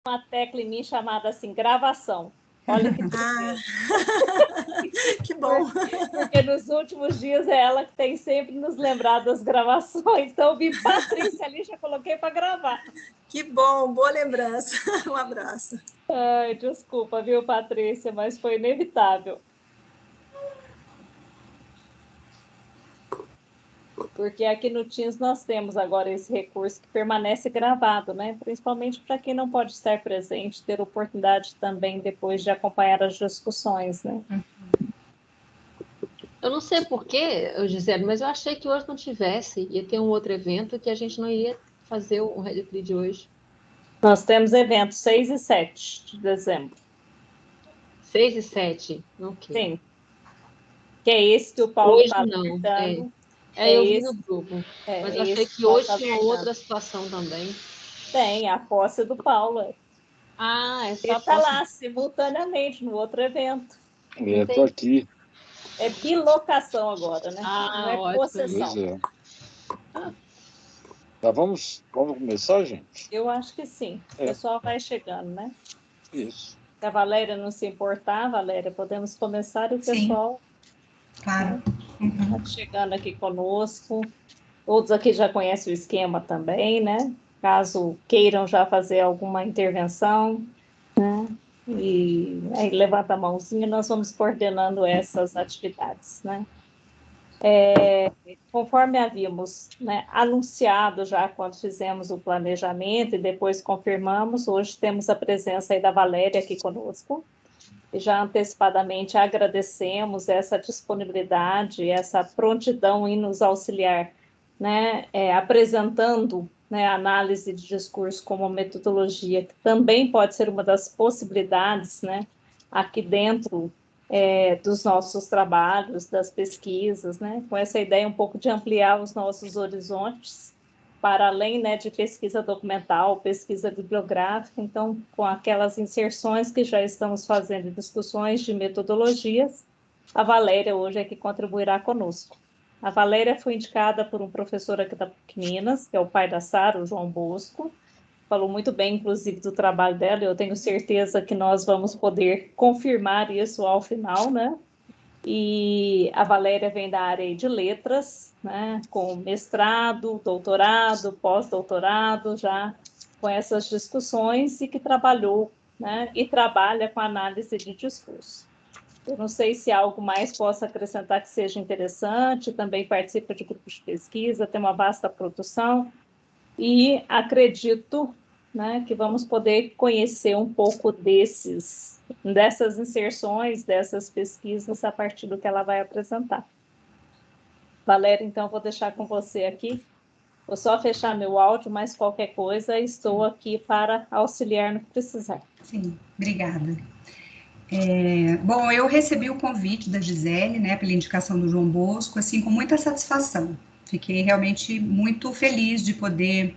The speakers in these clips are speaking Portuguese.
uma tecla em mim chamada assim, gravação. Olha que tristeza. Que bom. Porque nos últimos dias é ela que tem sempre nos lembrado das gravações. Então, eu vi Patrícia ali, já coloquei para gravar. Que bom, boa lembrança. Um abraço. Ai, desculpa, viu, Patrícia, mas foi inevitável. Porque aqui no Teams nós temos agora esse recurso que permanece gravado, né? Principalmente para quem não pode estar presente, ter oportunidade também depois de acompanhar as discussões, né? Eu não sei porquê, Gisele, mas eu achei que hoje não tivesse. Ia ter um outro evento que a gente não ia fazer o Red Tree de hoje. Nós temos eventos 6 e 7 de dezembro. 6 e 7, ok. Sim. Que é esse que o Paulo hoje está não, alertando. eu vi no grupo. Mas eu achei que hoje tinha outra situação também. Tem, a posse do Paulo. Ah, é só ele está lá simultaneamente no outro evento. Estou aqui. É bilocação agora, né? Não é ótimo. possessão. Pois é. Tá, vamos começar, gente? Eu acho que sim. O pessoal vai chegando, né? Isso. Se a Valéria não se importar, Valéria, podemos começar e o pessoal... Claro. Tá chegando aqui conosco. Todos aqui já conhecem o esquema também, né? Caso queiram já fazer alguma intervenção, né? E aí levanta a mãozinha, nós vamos coordenando essas atividades, né? Conforme havíamos, né, anunciado já quando fizemos o planejamento e depois confirmamos, hoje temos a presença aí da Valéria aqui conosco. E já antecipadamente agradecemos essa disponibilidade, essa prontidão em nos auxiliar, né, apresentando, né, a análise de discurso como metodologia, que também pode ser uma das possibilidades, né, aqui dentro dos nossos trabalhos, das pesquisas, né, com essa ideia um pouco de ampliar os nossos horizontes, para além, né, de pesquisa documental, pesquisa bibliográfica, então, com aquelas inserções que já estamos fazendo, discussões de metodologias, a Valéria hoje é que contribuirá conosco. A Valéria foi indicada por um professor aqui da PUC-Minas, que é o pai da Sara, o João Bosco, falou muito bem, inclusive, do trabalho dela, e eu tenho certeza que nós vamos poder confirmar isso ao final, né? E a Valéria vem da área de letras, né, com mestrado, doutorado, pós-doutorado, já com essas discussões, e que trabalhou, né, e trabalha com análise de discurso. Eu não sei se algo mais possa acrescentar que seja interessante, também participa de grupos de pesquisa, tem uma vasta produção, e acredito, né, que vamos poder conhecer um pouco dessas inserções, dessas pesquisas, a partir do que ela vai apresentar. Valéria, então, vou deixar com você aqui. Vou só fechar meu áudio, mas qualquer coisa, estou aqui para auxiliar no que precisar. Sim, obrigada. Bom, eu recebi o convite da Gisele, né, pela indicação do João Bosco, assim, com muita satisfação. Fiquei realmente muito feliz de poder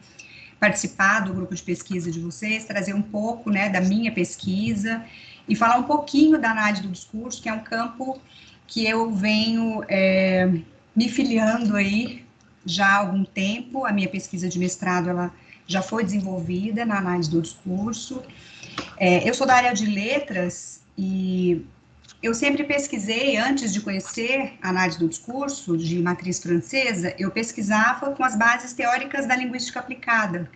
participar do grupo de pesquisa de vocês, trazer um pouco, né, da minha pesquisa e falar um pouquinho da análise do discurso, que é um campo que eu venho me filiando aí já há algum tempo. A minha pesquisa de mestrado, ela já foi desenvolvida na análise do discurso. Eu sou da área de letras e eu sempre pesquisei, antes de conhecer a análise do discurso de matriz francesa, eu pesquisava com as bases teóricas da linguística aplicada.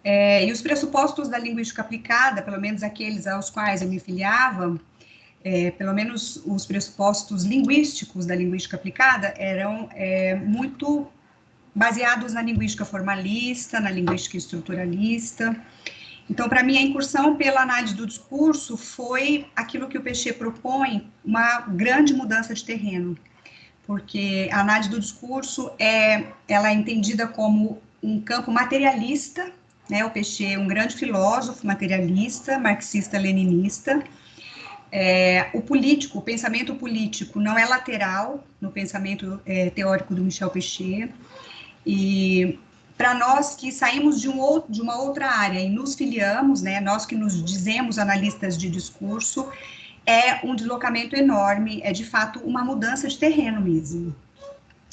E os pressupostos da linguística aplicada, pelo menos aqueles aos quais eu me filiava, pelo menos os pressupostos linguísticos da linguística aplicada, eram muito baseados na linguística formalista, na linguística estruturalista. Então, para mim, a incursão pela análise do discurso foi aquilo que o Pechet propõe, uma grande mudança de terreno, porque a análise do discurso ela é entendida como um campo materialista, né? O Pechet é um grande filósofo materialista, marxista-leninista. O político, o pensamento político não é lateral no pensamento teórico do Michel Pechet, e para nós que saímos de uma outra área e nos filiamos, né, nós que nos dizemos analistas de discurso, é um deslocamento enorme, é de fato uma mudança de terreno mesmo.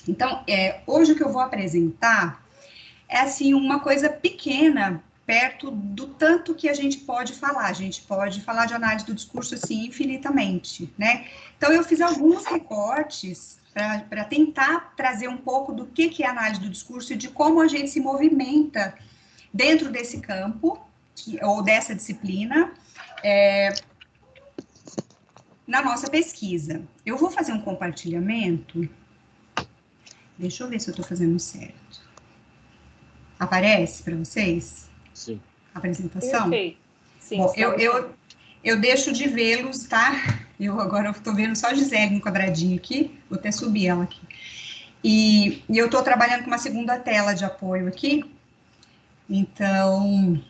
Então, hoje o que eu vou apresentar é assim uma coisa pequena perto do tanto que a gente pode falar. A gente pode falar de análise do discurso, assim, infinitamente, né? Então, eu fiz alguns recortes para tentar trazer um pouco do que é análise do discurso e de como a gente se movimenta dentro desse campo, ou dessa disciplina, na nossa pesquisa. Eu vou fazer um compartilhamento. Deixa eu ver se eu estou fazendo certo. Aparece para vocês? Sim. A apresentação? Perfeito. Sim, bom, eu deixo de vê-los, tá? Eu agora estou vendo só a Gisele no quadradinho aqui, vou até subir ela aqui. E eu estou trabalhando com uma segunda tela de apoio aqui, então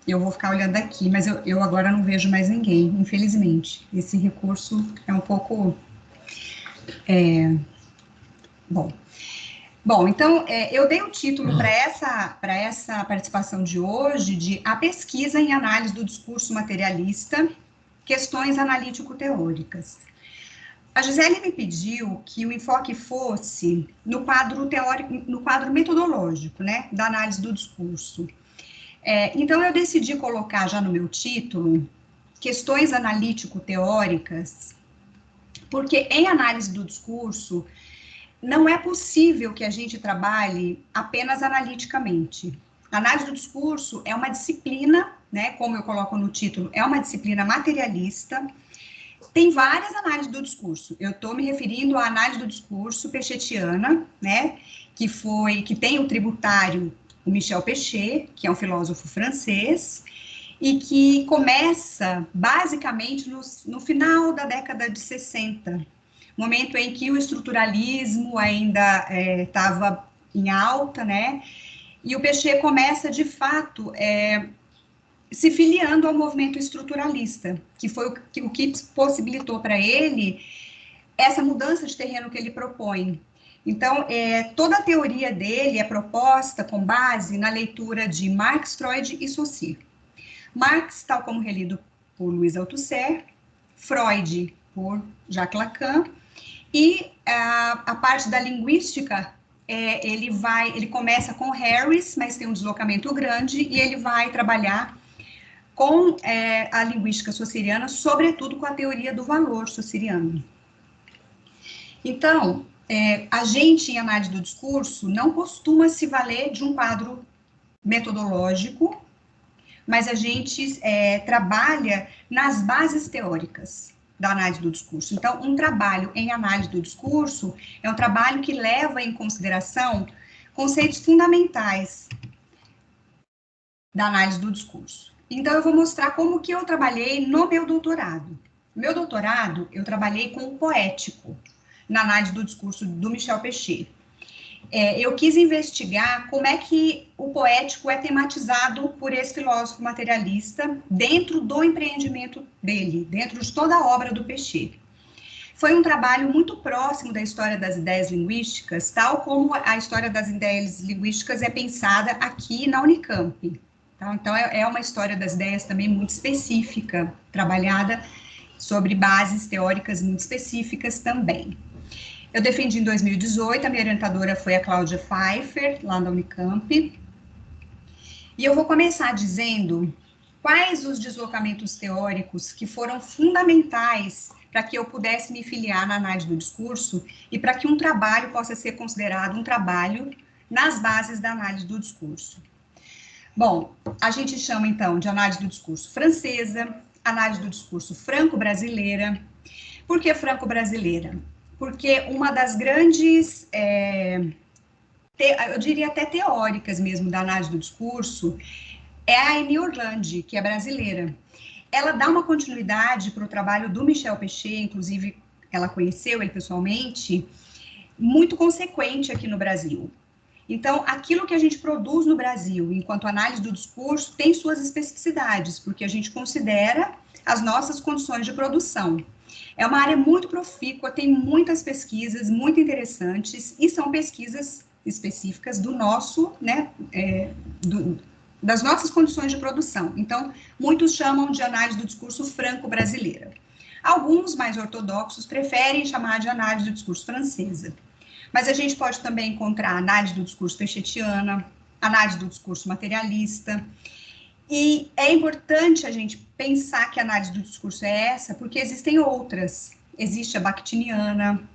eu vou ficar olhando aqui, mas eu agora não vejo mais ninguém, infelizmente. Esse recurso é um pouco... Bom, então, eu dei o título para essa participação de hoje de A Pesquisa em Análise do Discurso Materialista, Questões Analítico-Teóricas. A Gisele me pediu que o enfoque fosse no quadro teórico, no quadro metodológico, né, da análise do discurso. Então, eu decidi colocar já no meu título Questões Analítico-Teóricas, porque em análise do discurso, não é possível que a gente trabalhe apenas analiticamente. A análise do discurso é uma disciplina, né, como eu coloco no título, é uma disciplina materialista. Tem várias análises do discurso. Eu estou me referindo à análise do discurso pechetiana, né, que tem o tributário, o Michel Pechet, que é um filósofo francês, e que começa, basicamente, no final da década de 60, momento em que o estruturalismo ainda estava em alta, né? E o Pechet começa, de fato, se filiando ao movimento estruturalista, que foi o que possibilitou para ele essa mudança de terreno que ele propõe. Então, toda a teoria dele é proposta com base na leitura de Marx, Freud e Saussure. Marx, tal como relido por Louis Althusser, Freud por Jacques Lacan, e a parte da linguística, ele começa com Harris, mas tem um deslocamento grande, e ele vai trabalhar com a linguística saussuriana, sobretudo com a teoria do valor saussuriano. Então, a gente, em análise do discurso, não costuma se valer de um quadro metodológico, mas a gente trabalha nas bases teóricas da análise do discurso. Então, um trabalho em análise do discurso é um trabalho que leva em consideração conceitos fundamentais da análise do discurso. Então, eu vou mostrar como que eu trabalhei no meu doutorado. No meu doutorado, eu trabalhei com o poético, na análise do discurso do Michel Pechet. Eu quis investigar como é que o poético é tematizado por esse filósofo materialista dentro do empreendimento dele, dentro de toda a obra do Pechet. Foi um trabalho muito próximo da história das ideias linguísticas, tal como a história das ideias linguísticas é pensada aqui na Unicamp. Tá? Então, é uma história das ideias também muito específica, trabalhada sobre bases teóricas muito específicas também. Eu defendi em 2018, a minha orientadora foi a Cláudia Pfeiffer, lá na Unicamp. E eu vou começar dizendo quais os deslocamentos teóricos que foram fundamentais para que eu pudesse me filiar na análise do discurso e para que um trabalho possa ser considerado um trabalho nas bases da análise do discurso. Bom, a gente chama, então, de análise do discurso francesa, análise do discurso franco-brasileira. Por que franco-brasileira? Porque uma das grandes, eu diria até teóricas mesmo, da análise do discurso, é a Aimee Orlandi, que é brasileira. Ela dá uma continuidade para o trabalho do Michel Pechet, inclusive ela conheceu ele pessoalmente, muito consequente aqui no Brasil. Então, aquilo que a gente produz no Brasil, enquanto análise do discurso, tem suas especificidades, porque a gente considera as nossas condições de produção. É uma área muito profícua, tem muitas pesquisas muito interessantes, e são pesquisas específicas do nosso, né, das nossas condições de produção. Então, muitos chamam de análise do discurso franco-brasileira. Alguns, mais ortodoxos, preferem chamar de análise do discurso francesa. Mas a gente pode também encontrar análise do discurso pechetiana, análise do discurso materialista. E é importante a gente pensar que a análise do discurso é essa, porque existem outras. Existe a bakhtiniana,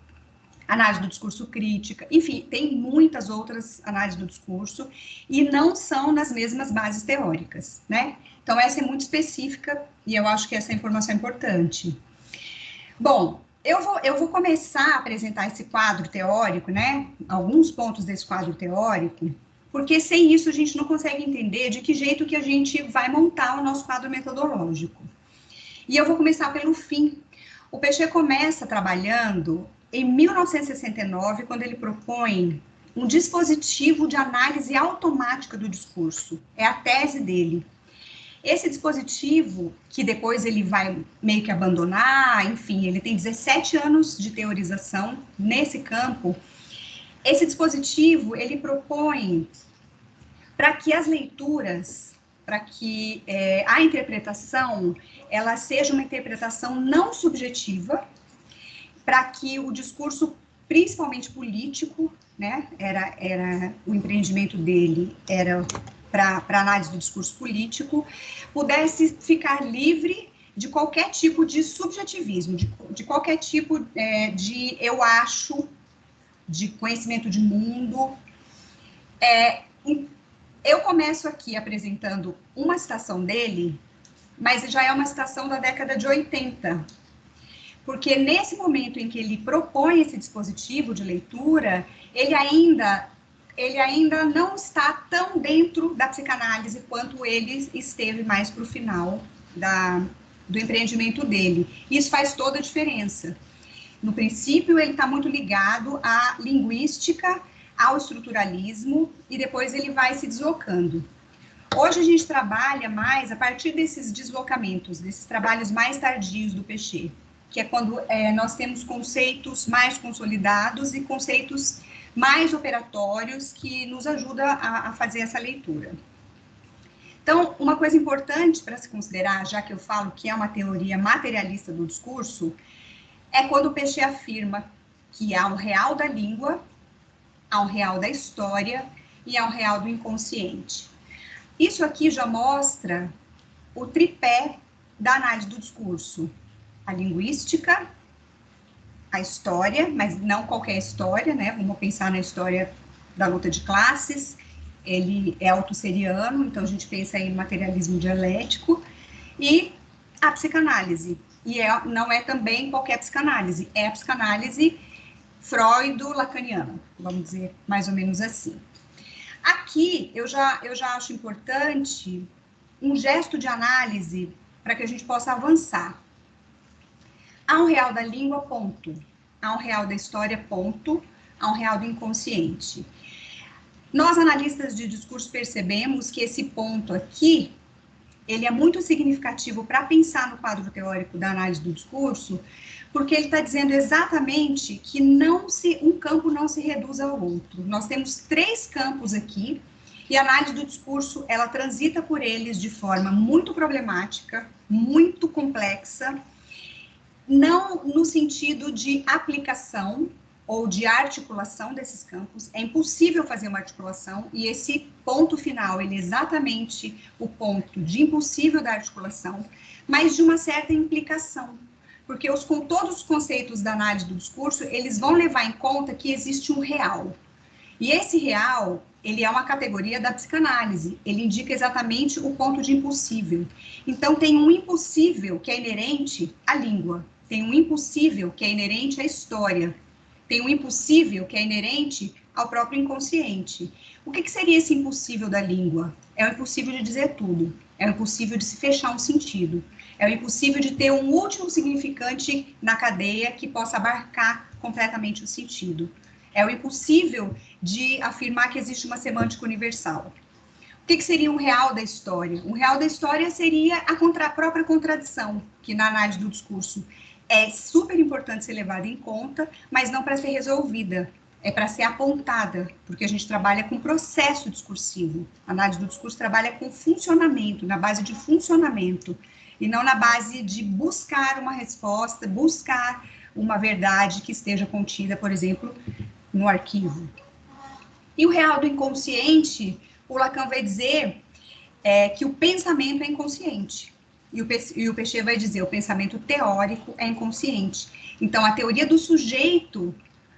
análise do discurso crítica, enfim, tem muitas outras análises do discurso e não são nas mesmas bases teóricas, né? Então, essa é muito específica e eu acho que essa informação é importante. Bom, eu vou começar a apresentar esse quadro teórico, né? Alguns pontos desse quadro teórico, porque sem isso a gente não consegue entender de que jeito que a gente vai montar o nosso quadro metodológico. E eu vou começar pelo fim. O Péchet começa trabalhando em 1969, quando ele propõe um dispositivo de análise automática do discurso. É a tese dele. Esse dispositivo, que depois ele vai meio que abandonar, enfim, ele tem 17 anos de teorização nesse campo. Esse dispositivo, ele propõe para que as leituras, para que a interpretação, ela seja uma interpretação não subjetiva, para que o discurso, principalmente político, né, era o empreendimento dele, era para análise do discurso político, pudesse ficar livre de qualquer tipo de subjetivismo, de qualquer tipo de eu acho, de conhecimento de mundo. Eu começo aqui apresentando uma citação dele, mas já é uma citação da década de 80, porque nesse momento em que ele propõe esse dispositivo de leitura, ele ainda não está tão dentro da psicanálise quanto ele esteve mais para o final do empreendimento dele. Isso faz toda a diferença. No princípio, ele está muito ligado à linguística, ao estruturalismo, e depois ele vai se deslocando. Hoje a gente trabalha mais a partir desses deslocamentos, desses trabalhos mais tardios do Péchet, que é quando nós temos conceitos mais consolidados e conceitos mais operatórios que nos ajudam a fazer essa leitura. Então, uma coisa importante para se considerar, já que eu falo que é uma teoria materialista do discurso, é quando o Péchet afirma que há um real da língua, há um real da história e há um real do inconsciente. Isso aqui já mostra o tripé da análise do discurso. A linguística, a história, mas não qualquer história, né? Vamos pensar na história da luta de classes. Ele é autosseriano, então a gente pensa em materialismo dialético. E a psicanálise. E não é também qualquer psicanálise, é a psicanálise freudo-lacaniana, vamos dizer mais ou menos assim. Aqui, eu já acho importante um gesto de análise para que a gente possa avançar. Há um real da língua, ponto. Há um real da história, ponto. Há um real do inconsciente. Nós, analistas de discurso, percebemos que esse ponto aqui, ele é muito significativo para pensar no quadro teórico da análise do discurso, porque ele está dizendo exatamente que um campo não se reduz ao outro. Nós temos 3 campos aqui, e a análise do discurso, ela transita por eles de forma muito problemática, muito complexa, não no sentido de aplicação ou de articulação desses campos. É impossível fazer uma articulação, e esse ponto final, ele é exatamente o ponto de impossível da articulação, mas de uma certa implicação. Porque com todos os conceitos da análise do discurso, eles vão levar em conta que existe um real. E esse real, ele é uma categoria da psicanálise, ele indica exatamente o ponto de impossível. Então, tem um impossível que é inerente à língua, tem um impossível que é inerente à história, tem um impossível que é inerente ao próprio inconsciente. O que seria esse impossível da língua? É o impossível de dizer tudo, é o impossível de se fechar um sentido, é o impossível de ter um último significante na cadeia que possa abarcar completamente o sentido. É o impossível de afirmar que existe uma semântica universal. O que seria um real da história? Um real da história seria a própria contradição, que na análise do discurso é super importante ser levada em conta, mas não para ser resolvida, é para ser apontada, porque a gente trabalha com processo discursivo. A análise do discurso trabalha com funcionamento, na base de funcionamento, e não na base de buscar uma resposta, buscar uma verdade que esteja contida, por exemplo, no arquivo. E o real do inconsciente, o Lacan vai dizer que o pensamento é inconsciente. E o Piaget vai dizer, o pensamento teórico é inconsciente. Então, a teoria do sujeito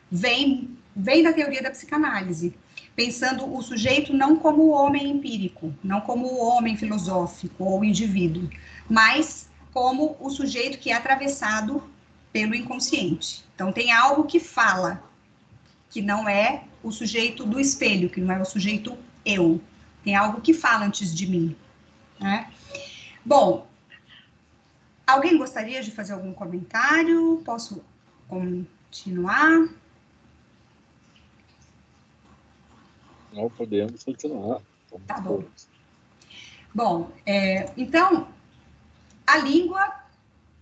vem da teoria da psicanálise, pensando o sujeito não como o homem empírico, não como o homem filosófico ou indivíduo, mas como o sujeito que é atravessado pelo inconsciente. Então, tem algo que fala, que não é o sujeito do espelho, que não é o sujeito eu. Tem algo que fala antes de mim, né? Bom, alguém gostaria de fazer algum comentário? Posso continuar? Não podemos continuar. Tá bom. Bom, então, a língua,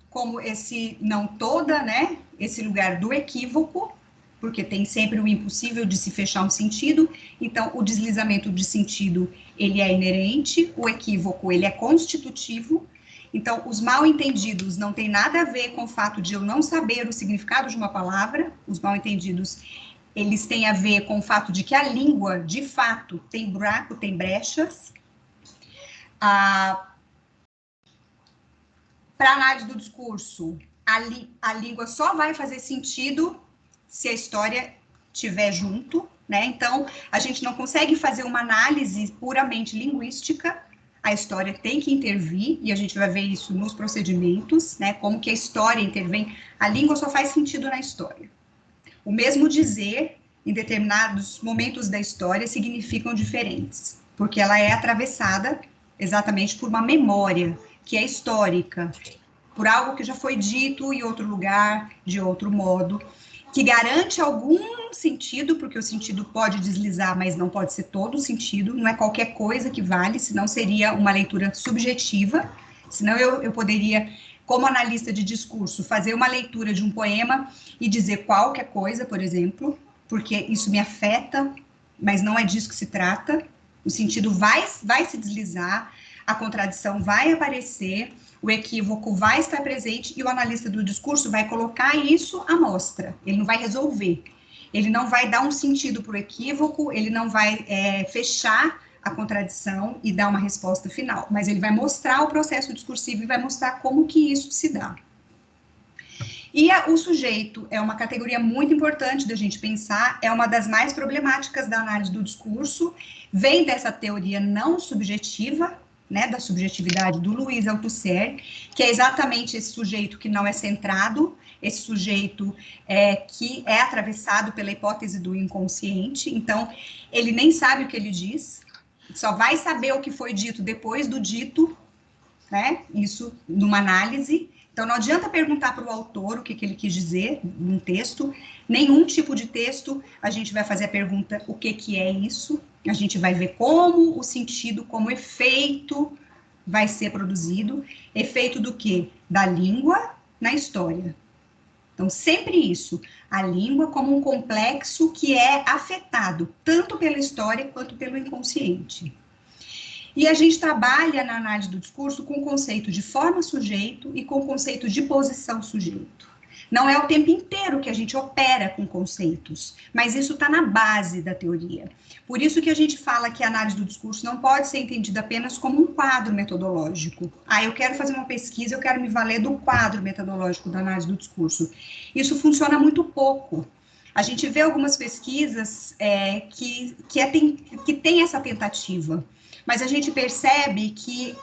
como esse não toda, né? Esse lugar do equívoco, porque tem sempre o impossível de se fechar um sentido, então o deslizamento de sentido, ele é inerente, o equívoco, ele é constitutivo, então os mal-entendidos não tem nada a ver com o fato de eu não saber o significado de uma palavra, os mal-entendidos, eles têm a ver com o fato de que a língua, de fato, tem buraco, tem brechas. Para a análise do discurso, a língua só vai fazer sentido se a história estiver junto, né? Então, a gente não consegue fazer uma análise puramente linguística, a história tem que intervir, e a gente vai ver isso nos procedimentos, né? Como que a história intervém, a língua só faz sentido na história. O mesmo dizer, em determinados momentos da história, significam diferentes, porque ela é atravessada exatamente por uma memória, que é histórica, por algo que já foi dito em outro lugar, de outro modo, que garante algum sentido, porque o sentido pode deslizar, mas não pode ser todo o sentido, não é qualquer coisa que vale, senão seria uma leitura subjetiva, senão eu poderia, como analista de discurso, fazer uma leitura de um poema e dizer qualquer coisa, por exemplo, porque isso me afeta, mas não é disso que se trata, o sentido vai se deslizar, a contradição vai aparecer, o equívoco vai estar presente e o analista do discurso vai colocar isso à mostra. Ele não vai resolver, ele não vai dar um sentido para o equívoco, ele não vai fechar a contradição e dar uma resposta final, mas ele vai mostrar o processo discursivo e vai mostrar como que isso se dá. E o sujeito é uma categoria muito importante da gente pensar, é uma das mais problemáticas da análise do discurso, vem dessa teoria não subjetiva, né, da subjetividade do Louis Althusser, que é exatamente esse sujeito que não é centrado, esse sujeito que é atravessado pela hipótese do inconsciente, então ele nem sabe o que ele diz, só vai saber o que foi dito depois do dito, né, isso numa análise. Então, não adianta perguntar para o autor o que ele quis dizer num texto, nenhum tipo de texto, a gente vai fazer a pergunta, o que é isso? A gente vai ver como o sentido, como efeito vai ser produzido. Efeito do quê? Da língua na história. Então, sempre isso. A língua como um complexo que é afetado tanto pela história quanto pelo inconsciente. E a gente trabalha na análise do discurso com o conceito de forma-sujeito e com o conceito de posição-sujeito. Não é o tempo inteiro que a gente opera com conceitos, mas isso está na base da teoria. Por isso que a gente fala que a análise do discurso não pode ser entendida apenas como um quadro metodológico. Eu quero fazer uma pesquisa, eu quero me valer do quadro metodológico da análise do discurso. Isso funciona muito pouco. A gente vê algumas pesquisas que tem essa tentativa, mas a gente percebe que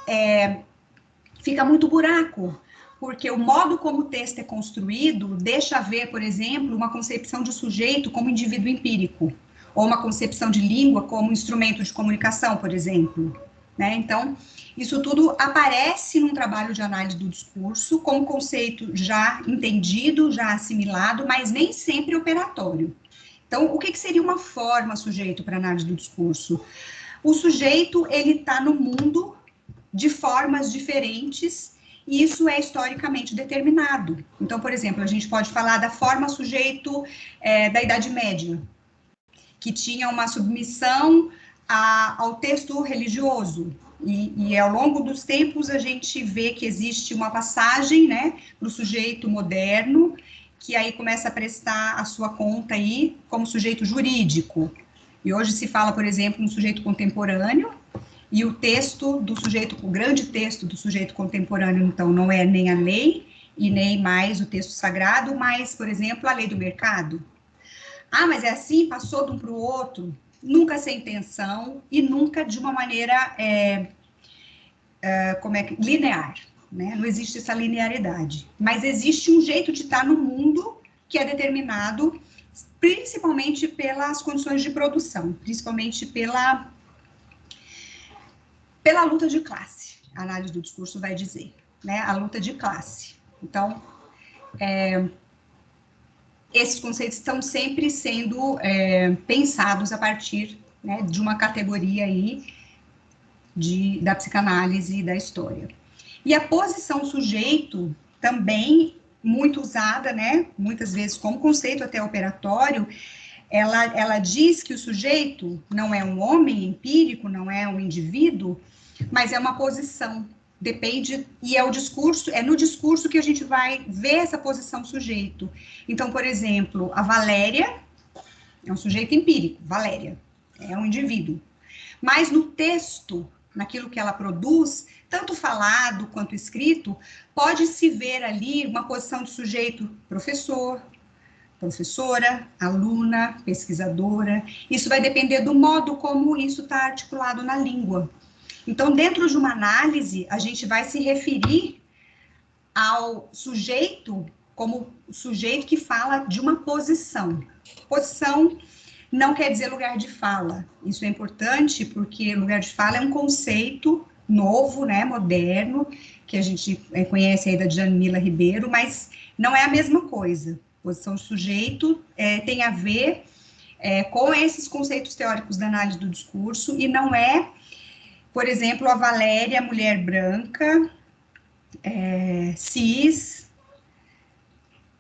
fica muito buraco, porque o modo como o texto é construído deixa ver, por exemplo, uma concepção de sujeito como indivíduo empírico, ou uma concepção de língua como instrumento de comunicação, por exemplo, né? Então, isso tudo aparece num trabalho de análise do discurso como conceito já entendido, já assimilado, mas nem sempre operatório. Então, o que seria uma forma sujeito para análise do discurso? O sujeito, ele está no mundo de formas diferentes, e isso é historicamente determinado. Então, por exemplo, a gente pode falar da forma sujeito da Idade Média, que tinha uma submissão ao texto religioso, e ao longo dos tempos a gente vê que existe uma passagem, né, para o sujeito moderno, que aí começa a prestar a sua conta aí como sujeito jurídico. E hoje se fala, por exemplo, um sujeito contemporâneo, e o texto do sujeito, o grande texto do sujeito contemporâneo, então, não é nem a lei e nem mais o texto sagrado, mas, por exemplo, a lei do mercado. Ah, mas é assim, passou de um para o outro, nunca sem intenção e nunca de uma maneira linear, né? Não existe essa linearidade, mas existe um jeito de estar no mundo que é determinado principalmente pelas condições de produção, principalmente pela luta de classe. A análise do discurso vai dizer, né? A luta de classe. Então, esses conceitos estão sempre sendo pensados a partir, né, de uma categoria aí da psicanálise e da história. E a posição sujeito também muito usada, né, muitas vezes como conceito até operatório, ela diz que o sujeito não é um homem empírico, não é um indivíduo, mas é uma posição, depende, e é no discurso que a gente vai ver essa posição sujeito. Então, por exemplo, a Valéria é um sujeito empírico, Valéria é um indivíduo, mas no texto, naquilo que ela produz, tanto falado quanto escrito, pode-se ver ali uma posição de sujeito professor, professora, aluna, pesquisadora. Isso vai depender do modo como isso está articulado na língua. Então, dentro de uma análise, a gente vai se referir ao sujeito como sujeito que fala de uma posição. Posição não quer dizer lugar de fala. Isso é importante porque lugar de fala é um conceito novo, né, moderno, que a gente conhece aí da Djamila Ribeiro, mas não é a mesma coisa. Posição de sujeito tem a ver com esses conceitos teóricos da análise do discurso e não é, por exemplo, a Valéria, mulher branca, cis,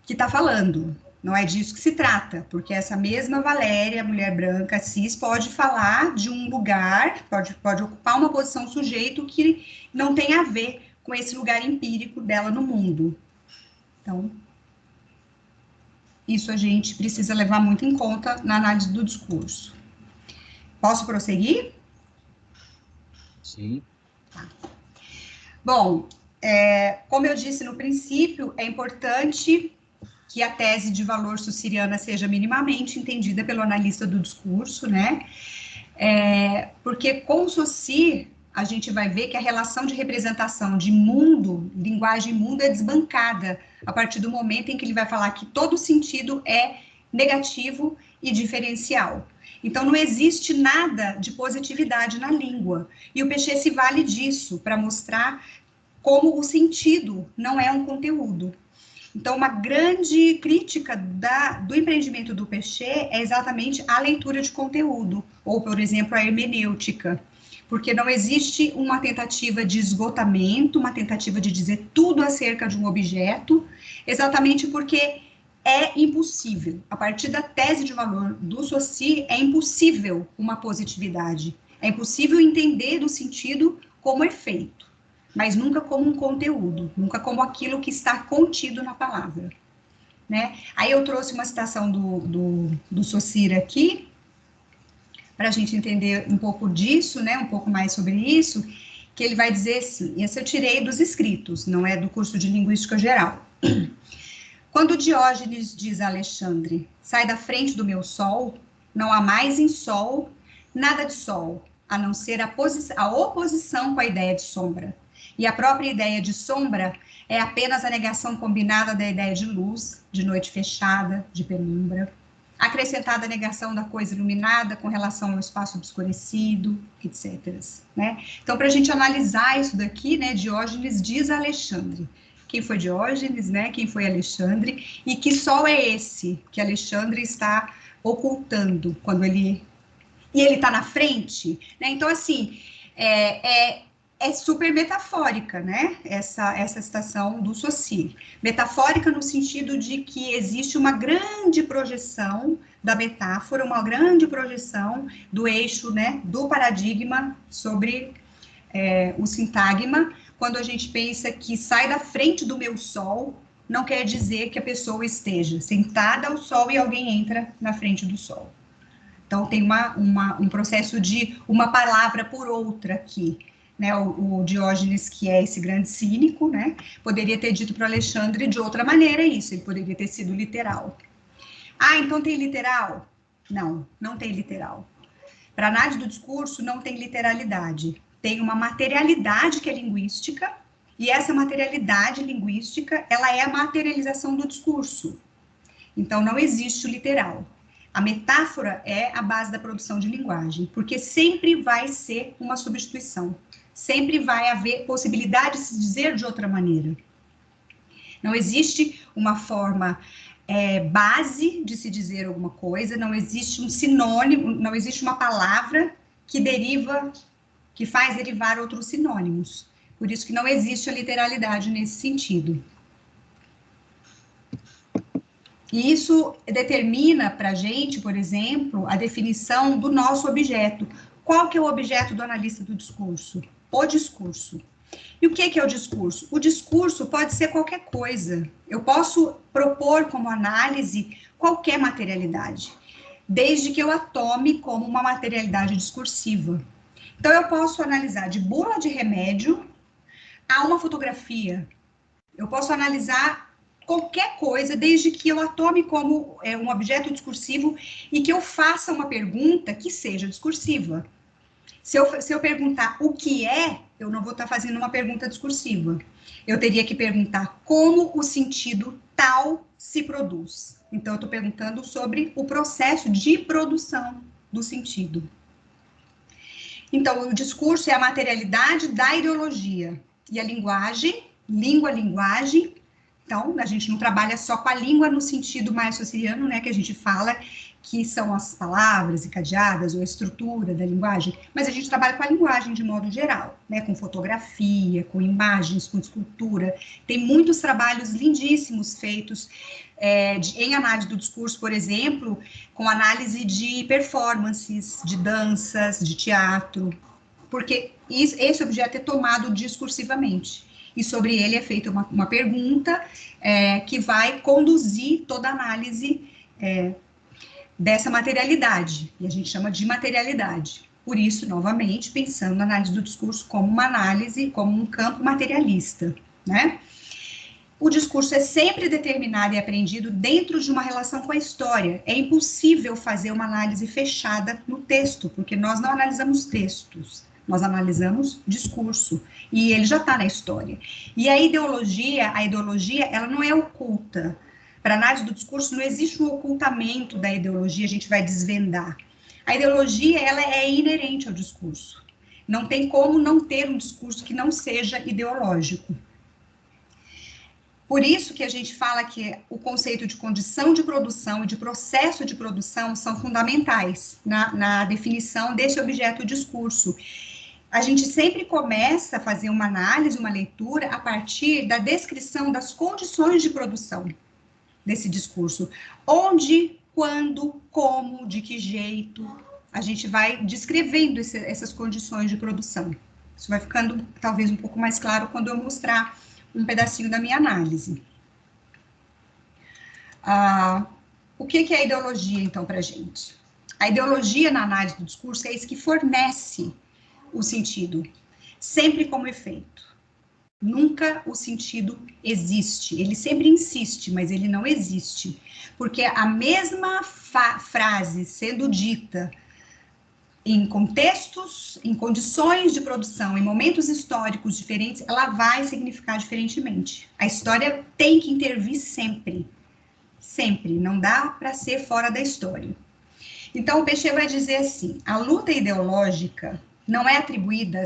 que está falando. Não é disso que se trata, porque essa mesma Valéria, mulher branca, cis, pode falar de um lugar, pode ocupar uma posição sujeito que não tem a ver com esse lugar empírico dela no mundo. Então, isso a gente precisa levar muito em conta na análise do discurso. Posso prosseguir? Sim. Tá. Bom, como eu disse no princípio, é importante que a tese de valor sussiriana seja minimamente entendida pelo analista do discurso, né? Porque com o Saussure, a gente vai ver que a relação de representação de mundo, linguagem mundo, é desbancada a partir do momento em que ele vai falar que todo sentido é negativo e diferencial. Então, não existe nada de positividade na língua. E o Péchet se vale disso para mostrar como o sentido não é um conteúdo. Então, uma grande crítica do empreendimento do Péchet é exatamente a leitura de conteúdo, ou, por exemplo, a hermenêutica, porque não existe uma tentativa de esgotamento, uma tentativa de dizer tudo acerca de um objeto, exatamente porque é impossível. A partir da tese de valor do Saussure, é impossível uma positividade, é impossível entender o sentido como efeito, mas nunca como um conteúdo, nunca como aquilo que está contido na palavra, né? Aí eu trouxe uma citação do Saussure aqui, para a gente entender um pouco disso, né, um pouco mais sobre isso, que ele vai dizer assim, esse eu tirei dos escritos, não é do curso de Linguística Geral. Quando Diógenes diz a Alexandre, sai da frente do meu sol, não há mais em sol nada de sol, a não ser a oposição com a ideia de sombra. E a própria ideia de sombra é apenas a negação combinada da ideia de luz, de noite fechada, de penumbra, acrescentada a negação da coisa iluminada com relação ao espaço obscurecido, etc. Né? Então, para a gente analisar isso daqui, né, Diógenes diz a Alexandre. Quem foi Diógenes, né? Quem foi Alexandre? E que sol é esse que Alexandre está ocultando quando ele... E ele está na frente, né? Então, assim, é super metafórica, né, essa citação do Saussure. Metafórica no sentido de que existe uma grande projeção da metáfora, uma grande projeção do eixo, né, do paradigma sobre o sintagma, quando a gente pensa que sai da frente do meu sol, não quer dizer que a pessoa esteja sentada ao sol e alguém entra na frente do sol. Então, tem um processo de uma palavra por outra aqui, né? O Diógenes, que é esse grande cínico, né? Poderia ter dito para Alexandre de outra maneira isso, ele poderia ter sido literal. Ah, então tem literal? Não, não tem literal. Para análise do discurso, não tem literalidade. Tem uma materialidade que é linguística, e essa materialidade linguística, ela é a materialização do discurso. Então, não existe o literal. A metáfora é a base da produção de linguagem, porque sempre vai ser uma substituição. Sempre vai haver possibilidade de se dizer de outra maneira. Não existe uma forma base de se dizer alguma coisa, não existe um sinônimo, não existe uma palavra que deriva, que faz derivar outros sinônimos. Por isso que não existe a literalidade nesse sentido. E isso determina para a gente, por exemplo, a definição do nosso objeto. Qual que é o objeto do analista do discurso? O discurso. E o que é o discurso? O discurso pode ser qualquer coisa. Eu posso propor como análise qualquer materialidade, desde que eu a tome como uma materialidade discursiva. Então, eu posso analisar de bula de remédio a uma fotografia. Eu posso analisar qualquer coisa, desde que eu a tome como um objeto discursivo e que eu faça uma pergunta que seja discursiva. Se eu perguntar o que é, eu não vou estar fazendo uma pergunta discursiva. Eu teria que perguntar como o sentido tal se produz. Então, eu estou perguntando sobre o processo de produção do sentido. Então, o discurso é a materialidade da ideologia. E a linguagem, língua-linguagem. Então, a gente não trabalha só com a língua no sentido mais socialiano, né, que a gente fala que são as palavras encadeadas ou a estrutura da linguagem, mas a gente trabalha com a linguagem de modo geral, né, com fotografia, com imagens, com escultura. Tem muitos trabalhos lindíssimos feitos em análise do discurso, por exemplo, com análise de performances, de danças, de teatro, porque esse objeto é tomado discursivamente. E sobre ele é feita uma pergunta que vai conduzir toda a análise dessa materialidade, e a gente chama de materialidade. Por isso, novamente, pensando na análise do discurso como uma análise, como um campo materialista, né? O discurso é sempre determinado e apreendido dentro de uma relação com a história. É impossível fazer uma análise fechada no texto, porque nós não analisamos textos, nós analisamos discurso, e ele já está na história. E a ideologia, ela não é oculta. Para análise do discurso, não existe um ocultamento da ideologia, a gente vai desvendar. A ideologia, ela é inerente ao discurso. Não tem como não ter um discurso que não seja ideológico. Por isso que a gente fala que o conceito de condição de produção e de processo de produção são fundamentais na definição desse objeto discurso. A gente sempre começa a fazer uma análise, uma leitura, a partir da descrição das condições de produção desse discurso. Onde, quando, como, de que jeito, a gente vai descrevendo essas condições de produção. Isso vai ficando, talvez, um pouco mais claro quando eu mostrar um pedacinho da minha análise. O que é a ideologia, então, para a gente? A ideologia na análise do discurso é isso que fornece o sentido, sempre como efeito. Nunca o sentido existe, ele sempre insiste, mas ele não existe, porque a mesma frase sendo dita em contextos, em condições de produção, em momentos históricos diferentes, ela vai significar diferentemente. A história tem que intervir sempre, sempre, não dá para ser fora da história. Então, o Peixe vai dizer assim, a luta ideológica não é atribuída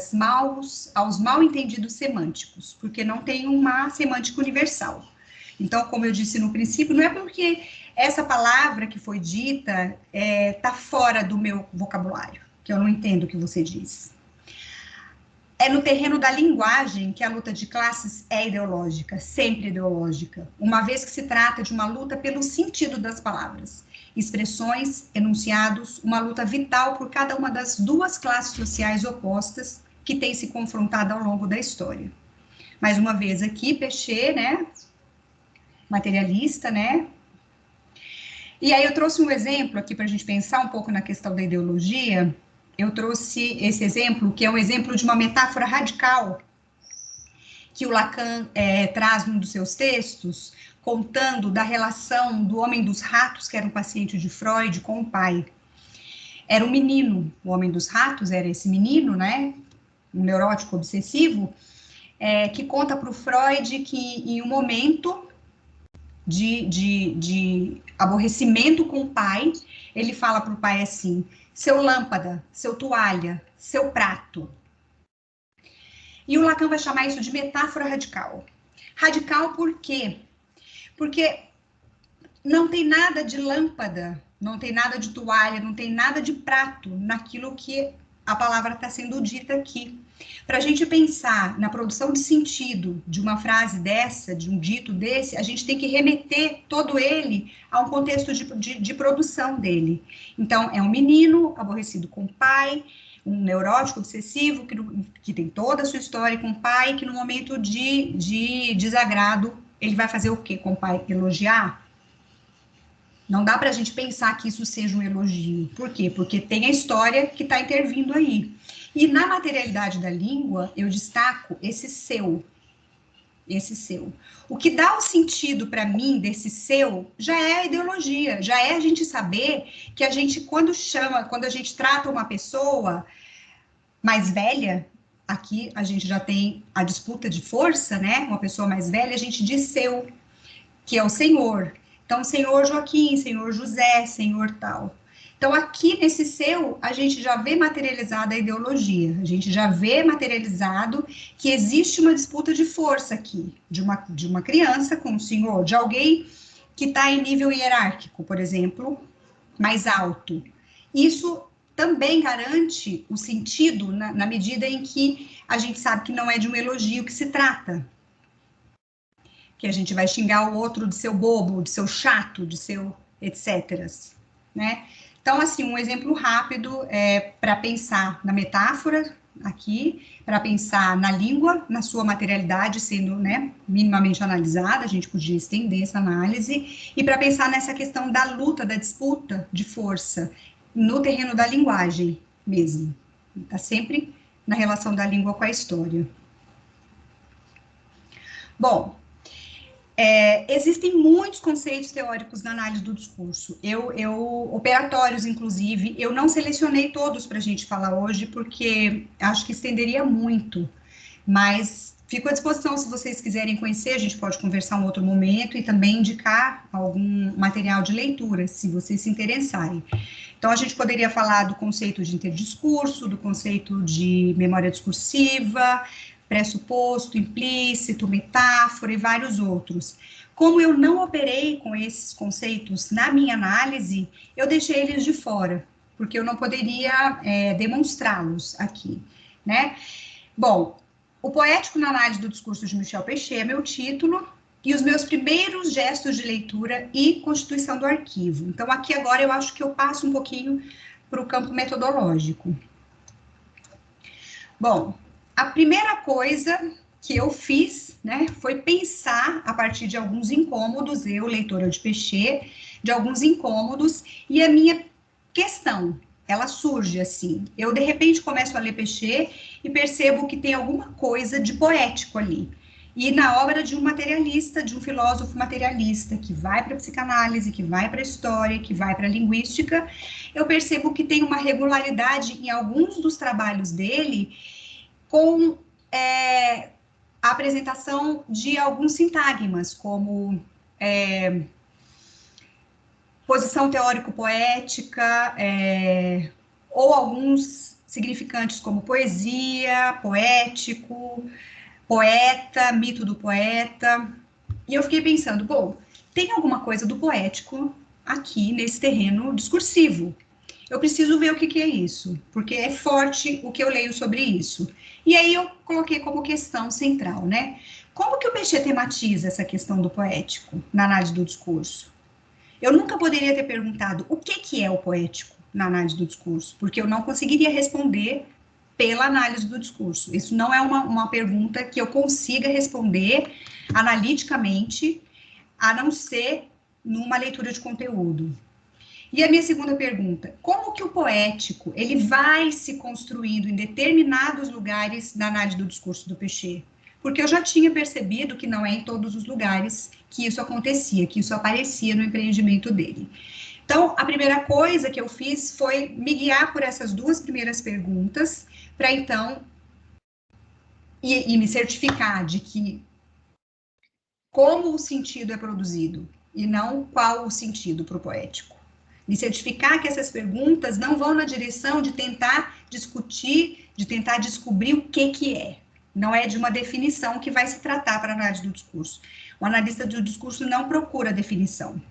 aos mal entendidos semânticos, porque não tem uma semântica universal. Então, como eu disse no princípio, não é porque essa palavra que foi dita está fora do meu vocabulário, que eu não entendo o que você diz. É no terreno da linguagem que a luta de classes é ideológica, sempre ideológica, uma vez que se trata de uma luta pelo sentido das palavras. Expressões, enunciados, uma luta vital por cada uma das duas classes sociais opostas que têm se confrontado ao longo da história. Mais uma vez aqui, Peixe, né, materialista, né, E aí eu trouxe um exemplo aqui para a gente pensar um pouco na questão da ideologia. Eu trouxe esse exemplo, que é um exemplo de uma metáfora radical, que o Lacan traz num dos seus textos, contando da relação do homem dos ratos, que era um paciente de Freud, com o pai. Era um menino, o homem dos ratos era esse menino, né, um neurótico obsessivo, que conta para o Freud que em um momento de aborrecimento com o pai, ele fala para o pai assim: seu lâmpada, seu toalha, seu prato. E o Lacan vai chamar isso de metáfora radical. Radical por quê? Porque não tem nada de lâmpada, não tem nada de toalha, não tem nada de prato naquilo que a palavra está sendo dita aqui. Para a gente pensar na produção de sentido de uma frase dessa, de um dito desse, a gente tem que remeter todo ele a um contexto de produção dele. Então, é um menino aborrecido com o pai, um neurótico obsessivo que tem toda a sua história com o pai, que no momento de desagrado, ele vai fazer o quê com o pai? Elogiar? Não dá para a gente pensar que isso seja um elogio. Por quê? Porque tem a história que está intervindo aí. E na materialidade da língua, eu destaco esse seu. Esse seu. O que dá o sentido para mim desse seu já é a ideologia, já é a gente saber que a gente, quando a gente trata uma pessoa mais velha, aqui a gente já tem a disputa de força, né? Uma pessoa mais velha, a gente diz seu, que é o senhor. Então, senhor Joaquim, senhor José, senhor tal. Então, aqui nesse seu, a gente já vê materializada a ideologia, a gente já vê materializado que existe uma disputa de força aqui, de uma criança com o senhor, de alguém que está em nível hierárquico, por exemplo, mais alto. Isso também garante o sentido na medida em que a gente sabe que não é de um elogio que se trata, que a gente vai xingar o outro de seu bobo, de seu chato, de seu etc, né? Então, assim, um exemplo rápido para pensar na metáfora aqui, para pensar na língua, na sua materialidade sendo, né, minimamente analisada, a gente podia estender essa análise, e para pensar nessa questão da luta, da disputa de força no terreno da linguagem mesmo. Está sempre na relação da língua com a história. Bom, existem muitos conceitos teóricos na análise do discurso, operatórios, inclusive, eu não selecionei todos para a gente falar hoje, porque acho que estenderia muito, mas fico à disposição se vocês quiserem conhecer, a gente pode conversar um outro momento e também indicar algum material de leitura, se vocês se interessarem. Então, a gente poderia falar do conceito de interdiscurso, do conceito de memória discursiva, pressuposto, implícito, metáfora e vários outros. Como eu não operei com esses conceitos na minha análise, eu deixei eles de fora, porque eu não poderia demonstrá-los aqui, né? Bom, o Poético na Análise do Discurso de Michel Pechet é meu título, e os meus primeiros gestos de leitura e constituição do arquivo. Então, aqui agora eu acho que eu passo um pouquinho para o campo metodológico. Bom, a primeira coisa que eu fiz, né, foi pensar a partir de alguns incômodos, eu, leitora de Pechet, de alguns incômodos, e a minha questão, ela surge assim, eu de repente começo a ler Pechet e percebo que tem alguma coisa de poético ali, e na obra de um materialista, de um filósofo materialista, que vai para a psicanálise, que vai para a história, que vai para a linguística, eu percebo que tem uma regularidade em alguns dos trabalhos dele, com a apresentação de alguns sintagmas, como posição teórico-poética, ou alguns significantes como poesia, poético, poeta, mito do poeta. E eu fiquei pensando, bom, tem alguma coisa do poético aqui nesse terreno discursivo. Eu preciso ver o que é isso, porque é forte o que eu leio sobre isso. E aí eu coloquei como questão central, né? Como que o Pechet tematiza essa questão do poético na análise do discurso? Eu nunca poderia ter perguntado o que é o poético na análise do discurso, porque eu não conseguiria responder pela análise do discurso. Isso não é uma pergunta que eu consiga responder analiticamente, a não ser numa leitura de conteúdo. E a minha segunda pergunta, como que o poético, ele vai se construindo em determinados lugares na análise do discurso do Peixe? Porque eu já tinha percebido que não é em todos os lugares que isso acontecia, que isso aparecia no empreendimento dele. Então, a primeira coisa que eu fiz foi me guiar por essas duas primeiras perguntas, para então, e me certificar de que como o sentido é produzido, e não qual o sentido para o poético. Me certificar que essas perguntas não vão na direção de tentar discutir, de tentar descobrir o que é. Não é de uma definição que vai se tratar para a análise do discurso. O analista do discurso não procura definição.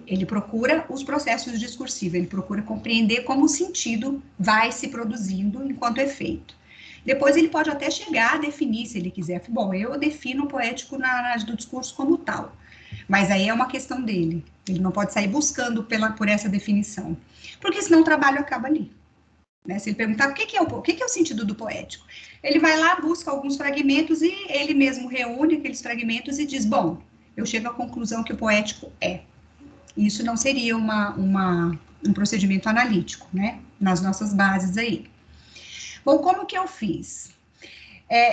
Ele procura os processos discursivos, ele procura compreender como o sentido vai se produzindo enquanto é feito. Depois ele pode até chegar a definir, se ele quiser. Bom, eu defino o poético na análise do discurso como tal. Mas aí é uma questão dele. Ele não pode sair buscando por essa definição. Porque senão o trabalho acaba ali. Né? Se ele perguntar o que é o sentido do poético, ele vai lá, busca alguns fragmentos e ele mesmo reúne aqueles fragmentos e diz, bom, eu chego à conclusão que o poético é. Isso não seria um procedimento analítico, né? Nas nossas bases aí. Bom, como que eu fiz?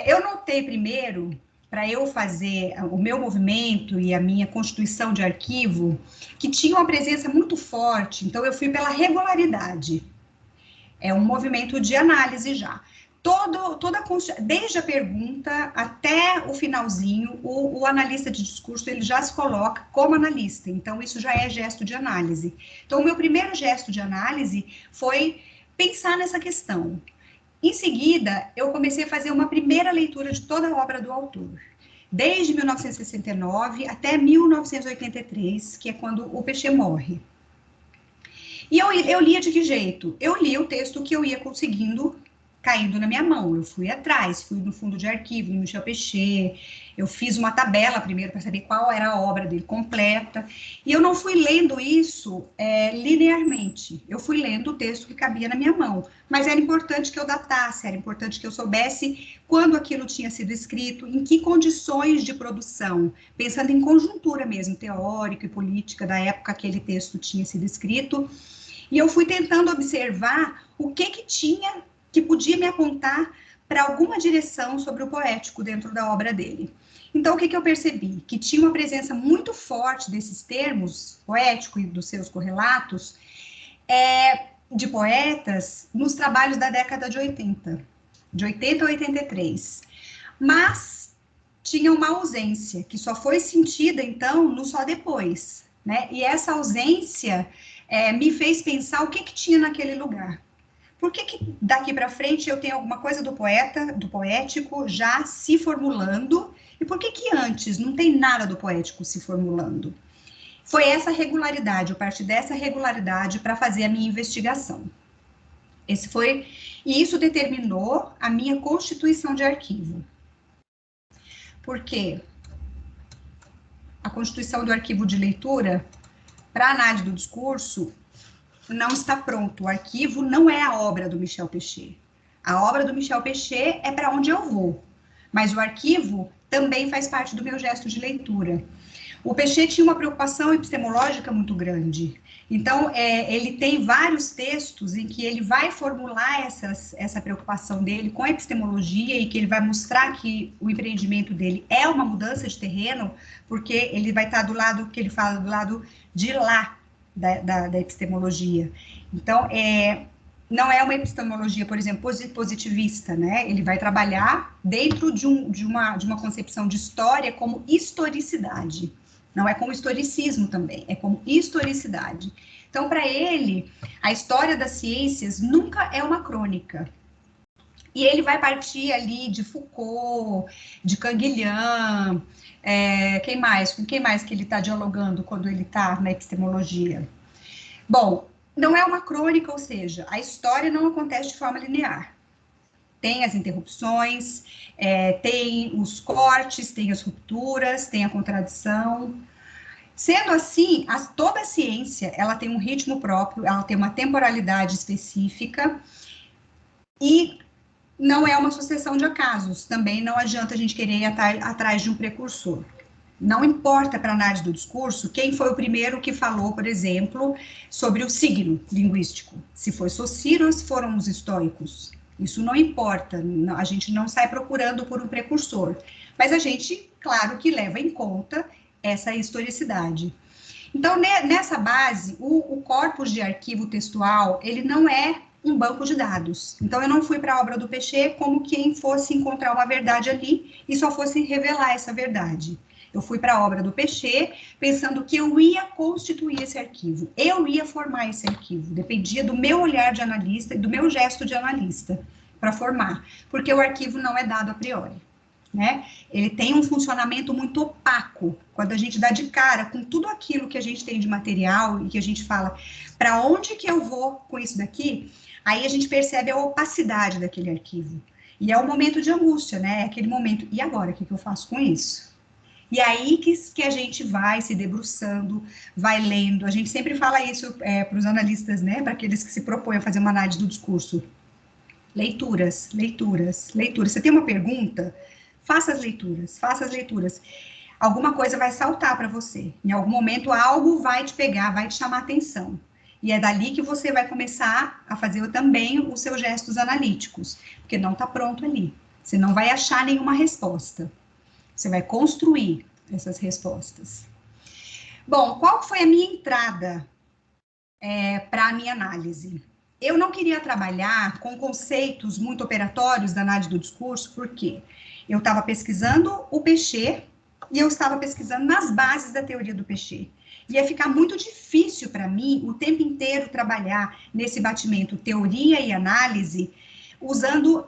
Eu notei primeiro, para eu fazer o meu movimento e a minha constituição de arquivo, que tinha uma presença muito forte, então eu fui pela regularidade. É um movimento de análise já. Desde a pergunta até o finalzinho, o analista de discurso, ele já se coloca como analista, então isso já é gesto de análise. Então, o meu primeiro gesto de análise foi pensar nessa questão. Em seguida, eu comecei a fazer uma primeira leitura de toda a obra do autor, desde 1969 até 1983, que é quando o Peixe morre. E eu lia de que jeito? Eu lia o texto que eu ia conseguindo caindo na minha mão. Eu fui atrás, fui no fundo de arquivo, no Michel Peixe, eu fiz uma tabela primeiro para saber qual era a obra dele completa, e eu não fui lendo isso linearmente, eu fui lendo o texto que cabia na minha mão, mas era importante que eu datasse, era importante que eu soubesse quando aquilo tinha sido escrito, em que condições de produção, pensando em conjuntura mesmo, teórica e política da época que aquele texto tinha sido escrito, e eu fui tentando observar o que tinha que podia me apontar para alguma direção sobre o poético dentro da obra dele. Então, o que eu percebi? Que tinha uma presença muito forte desses termos, poético e dos seus correlatos, de poetas, nos trabalhos da década de 80 a 83. Mas tinha uma ausência, que só foi sentida, então, no Só Depois, né? E essa ausência me fez pensar o que tinha naquele lugar. Por que daqui para frente eu tenho alguma coisa do poeta, do poético, já se formulando, e por que antes não tem nada do poético se formulando? Foi essa regularidade, eu parti dessa regularidade para fazer a minha investigação. E isso determinou a minha constituição de arquivo. Por quê? A constituição do arquivo de leitura, para análise do discurso, não está pronto. O arquivo não é a obra do Michel Peixe. A obra do Michel Peixe é para onde eu vou, mas o arquivo também faz parte do meu gesto de leitura. O Peixe tinha uma preocupação epistemológica muito grande. Então, ele tem vários textos em que ele vai formular essa preocupação dele com a epistemologia e que ele vai mostrar que o empreendimento dele é uma mudança de terreno, porque ele vai estar do lado, que ele fala, do lado de lá, da epistemologia. Então, não é uma epistemologia, por exemplo, positivista, né? Ele vai trabalhar dentro de uma concepção de história como historicidade. Não é como historicismo também, é como historicidade. Então, para ele, a história das ciências nunca é uma crônica. E ele vai partir ali de Foucault, de Canguilhem, quem mais? Com quem mais que ele está dialogando quando ele está na epistemologia? Bom, não é uma crônica, ou seja, a história não acontece de forma linear. Tem as interrupções, tem os cortes, tem as rupturas, tem a contradição. Sendo assim, toda a ciência, ela tem um ritmo próprio, ela tem uma temporalidade específica e não é uma sucessão de acasos. Também não adianta a gente querer ir atrás de um precursor. Não importa para a análise do discurso quem foi o primeiro que falou, por exemplo, sobre o signo linguístico. Se foi Saussure ou se foram os estoicos. Isso não importa, a gente não sai procurando por um precursor. Mas a gente, claro que leva em conta essa historicidade. Então, nessa base, o corpus de arquivo textual, ele não é um banco de dados. Então, eu não fui para a obra do Péchet como quem fosse encontrar uma verdade ali e só fosse revelar essa verdade. Eu fui para a obra do Péchet pensando que eu ia constituir esse arquivo, eu ia formar esse arquivo, dependia do meu olhar de analista e do meu gesto de analista para formar, porque o arquivo não é dado a priori, né? Ele tem um funcionamento muito opaco, quando a gente dá de cara com tudo aquilo que a gente tem de material e que a gente fala, para onde que eu vou com isso daqui? Aí a gente percebe a opacidade daquele arquivo, e é um momento de angústia, né? É aquele momento, e agora, o que eu faço com isso? E aí que a gente vai se debruçando, vai lendo. A gente sempre fala isso para os analistas, né? Para aqueles que se propõem a fazer uma análise do discurso. Leituras, leituras, leituras. Você tem uma pergunta? Faça as leituras, faça as leituras. Alguma coisa vai saltar para você. Em algum momento, algo vai te pegar, vai te chamar atenção. E é dali que você vai começar a fazer também os seus gestos analíticos. Porque não está pronto ali. Você não vai achar nenhuma resposta. Você vai construir essas respostas. Bom, qual foi a minha entrada para a minha análise? Eu não queria trabalhar com conceitos muito operatórios da análise do discurso, porque eu estava pesquisando o Péchet e eu estava pesquisando nas bases da teoria do Péchet. Ia ficar muito difícil para mim o tempo inteiro trabalhar nesse batimento teoria e análise, usando,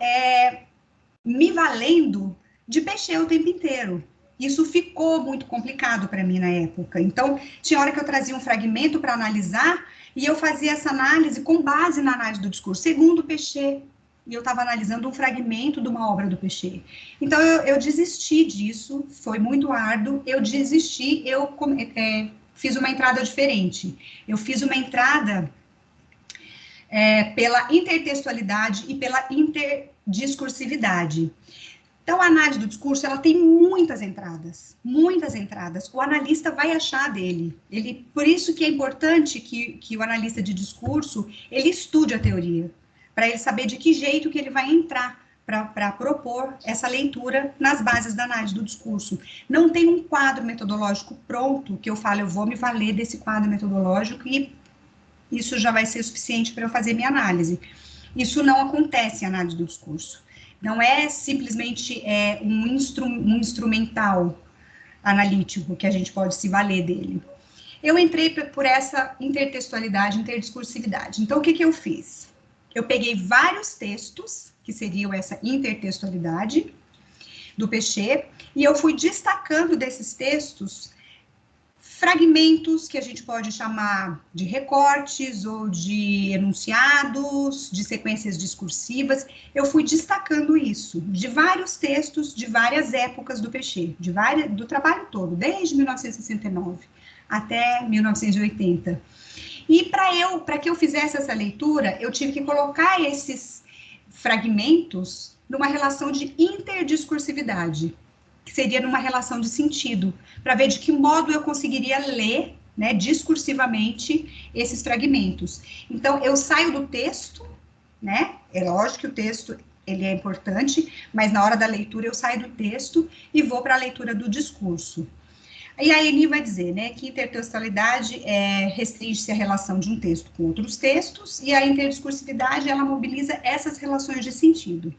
me valendo de Péchet o tempo inteiro. Isso ficou muito complicado para mim na época. Então, tinha hora que eu trazia um fragmento para analisar e eu fazia essa análise com base na análise do discurso, segundo Péchet. E eu estava analisando um fragmento de uma obra do Péchet. Então, eu desisti disso, foi muito árduo, eu desisti, eu fiz uma entrada diferente. Eu fiz uma entrada pela intertextualidade e pela interdiscursividade. Então, a análise do discurso, ela tem muitas entradas, muitas entradas. O analista vai achar dele. Por isso que é importante que o analista de discurso, ele estude a teoria, para ele saber de que jeito que ele vai entrar para propor essa leitura nas bases da análise do discurso. Não tem um quadro metodológico pronto, que eu falo, eu vou me valer desse quadro metodológico e isso já vai ser suficiente para eu fazer minha análise. Isso não acontece em análise do discurso. Não é simplesmente um instrumental analítico que a gente pode se valer dele. Eu entrei por essa intertextualidade, interdiscursividade. Então, o que eu fiz? Eu peguei vários textos, que seriam essa intertextualidade do Péchet, e eu fui destacando desses textos fragmentos que a gente pode chamar de recortes ou de enunciados, de sequências discursivas. Eu fui destacando isso de vários textos de várias épocas do Péchet, do trabalho todo, desde 1969 até 1980. E para que eu fizesse essa leitura, eu tive que colocar esses fragmentos numa relação de interdiscursividade, que seria numa relação de sentido, para ver de que modo eu conseguiria ler, né, discursivamente esses fragmentos. Então, eu saio do texto, né, é lógico que o texto, ele é importante, mas na hora da leitura eu saio do texto e vou para a leitura do discurso. E a Eni vai dizer, né, que intertextualidade restringe-se à relação de um texto com outros textos, e a interdiscursividade, ela mobiliza essas relações de sentido.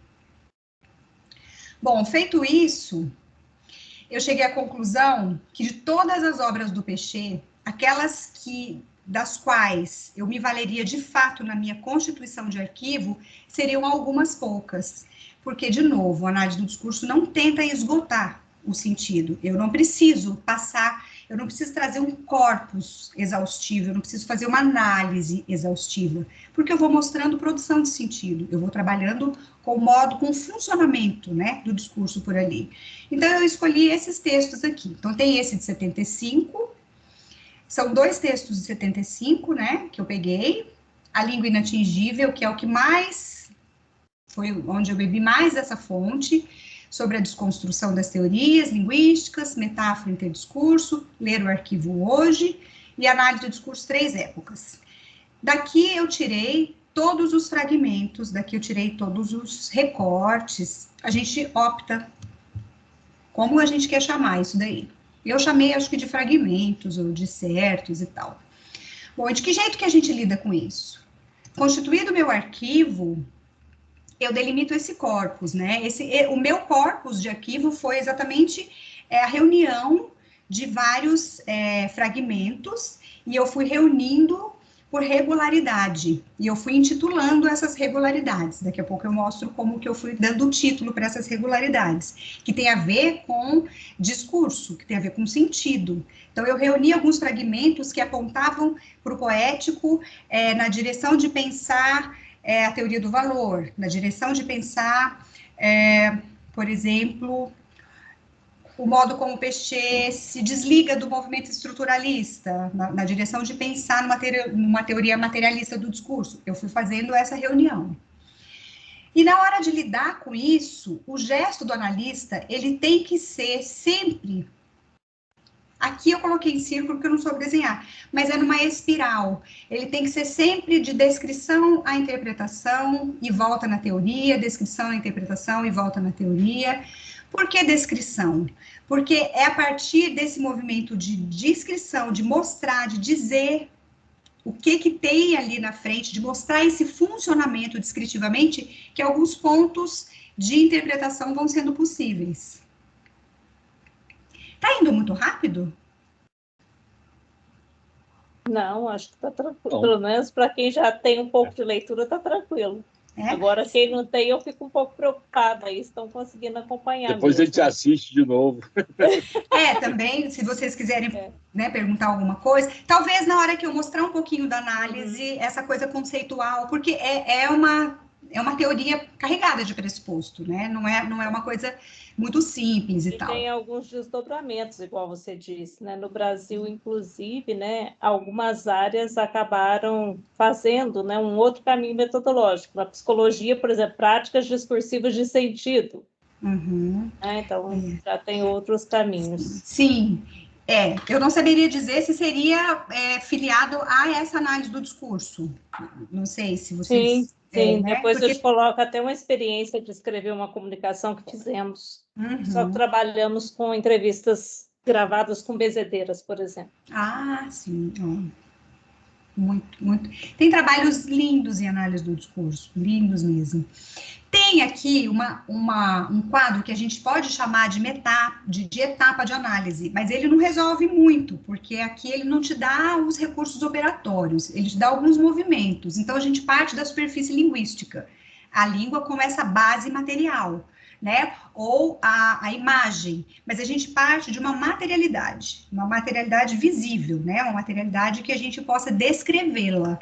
Bom, feito isso, eu cheguei à conclusão que de todas as obras do Péchet, aquelas das quais eu me valeria de fato na minha constituição de arquivo, seriam algumas poucas. Porque, de novo, a análise do discurso não tenta esgotar o sentido. Eu não preciso eu não preciso trazer um corpus exaustivo, eu não preciso fazer uma análise exaustiva, porque eu vou mostrando produção de sentido, eu vou trabalhando com o funcionamento, né, do discurso por ali. Então, eu escolhi esses textos aqui. Então, tem esse de 75, são 2 textos de 75, né, que eu peguei, A Língua Inatingível, que é o que mais, foi onde eu bebi mais dessa fonte, sobre a desconstrução das teorias linguísticas, metáfora e interdiscurso, ler o arquivo hoje e análise do discurso 3 épocas. Daqui eu tirei todos os fragmentos, daqui eu tirei todos os recortes, a gente opta como a gente quer chamar isso daí. Eu chamei, acho que de fragmentos ou de certos e tal. Bom, de que jeito que a gente lida com isso? Constituído o meu arquivo, eu delimito esse corpus, né? O meu corpus de arquivo foi exatamente a reunião de vários fragmentos, e eu fui reunindo por regularidade, e eu fui intitulando essas regularidades. Daqui a pouco eu mostro como que eu fui dando o título para essas regularidades, que tem a ver com discurso, que tem a ver com sentido. Então, eu reuni alguns fragmentos que apontavam para o poético na direção de pensar a teoria do valor, na direção de pensar, por exemplo, o modo como o Peixe se desliga do movimento estruturalista, na direção de pensar numa teoria materialista do discurso. Eu fui fazendo essa reunião. E na hora de lidar com isso, o gesto do analista, ele tem que ser sempre... Aqui eu coloquei em círculo porque eu não soube desenhar, mas é numa espiral. Ele tem que ser sempre de descrição à interpretação e volta na teoria, descrição à interpretação e volta na teoria. Por que descrição? Porque é a partir desse movimento de descrição, de mostrar, de dizer o que tem ali na frente, de mostrar esse funcionamento descritivamente, que alguns pontos de interpretação vão sendo possíveis. Tá indo muito rápido? Não, acho que está tranquilo. Pelo menos para quem já tem um pouco de leitura, está tranquilo. Agora, quem não tem, eu fico um pouco preocupada. Aí estão conseguindo acompanhar. Depois mesmo. a gente assiste de novo. Também, se vocês quiserem perguntar alguma coisa, talvez na hora que eu mostrar um pouquinho da análise, essa coisa conceitual, porque é uma teoria carregada de pressuposto, né? Não é uma coisa muito simples e tal. Tem alguns desdobramentos, igual você disse, né? No Brasil, inclusive, né, algumas áreas acabaram fazendo, né, um outro caminho metodológico. Na psicologia, por exemplo, práticas discursivas de sentido. Uhum. Então, já tem outros caminhos. Sim. Eu não saberia dizer se seria filiado a essa análise do discurso. Não sei se vocês... Sim, depois eu te coloco até uma experiência de escrever uma comunicação que fizemos. Só que trabalhamos com entrevistas gravadas com bezedeiras, por exemplo. Ah, sim. Muito, muito. Tem trabalhos lindos em análise do discurso, lindos mesmo. Tem aqui um quadro que a gente pode chamar de etapa de análise, mas ele não resolve muito, porque aqui ele não te dá os recursos operatórios, ele te dá alguns movimentos. Então, a gente parte da superfície linguística, a língua como essa base material, né? Ou a imagem, mas a gente parte de uma materialidade visível, né? Uma materialidade que a gente possa descrevê-la.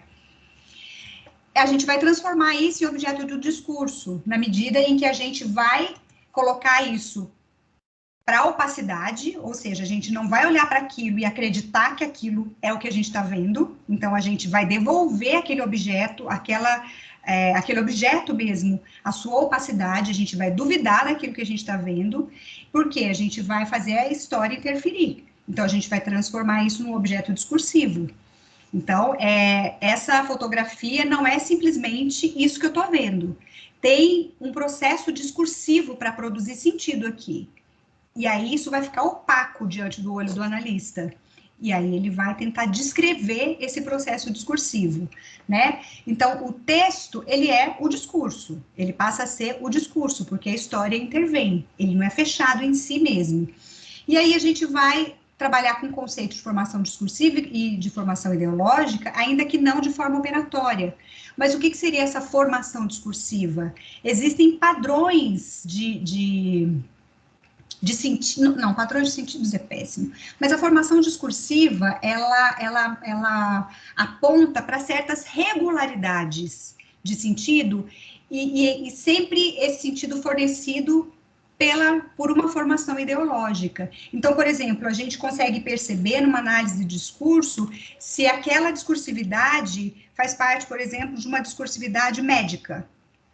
A gente vai transformar isso em objeto do discurso, na medida em que a gente vai colocar isso para opacidade, ou seja, a gente não vai olhar para aquilo e acreditar que aquilo é o que a gente está vendo, então a gente vai devolver aquele objeto, aquele objeto mesmo, a sua opacidade, a gente vai duvidar daquilo que a gente está vendo, porque a gente vai fazer a história interferir. Então, a gente vai transformar isso num objeto discursivo. Então, essa fotografia não é simplesmente isso que eu estou vendo. Tem um processo discursivo para produzir sentido aqui. E aí, isso vai ficar opaco diante do olho do analista. E aí, ele vai tentar descrever esse processo discursivo, né? Então, o texto, ele é o discurso. Ele passa a ser o discurso, porque a história intervém. Ele não é fechado em si mesmo. E aí, a gente vai trabalhar com conceitos de formação discursiva e de formação ideológica, ainda que não de forma operatória. Mas o que seria essa formação discursiva? Existem padrões de sentido, não, padrões de sentidos é péssimo, mas a formação discursiva, ela aponta para certas regularidades de sentido, e sempre esse sentido fornecido por uma formação ideológica. Então, por exemplo, a gente consegue perceber numa análise de discurso se aquela discursividade faz parte, por exemplo, de uma discursividade médica,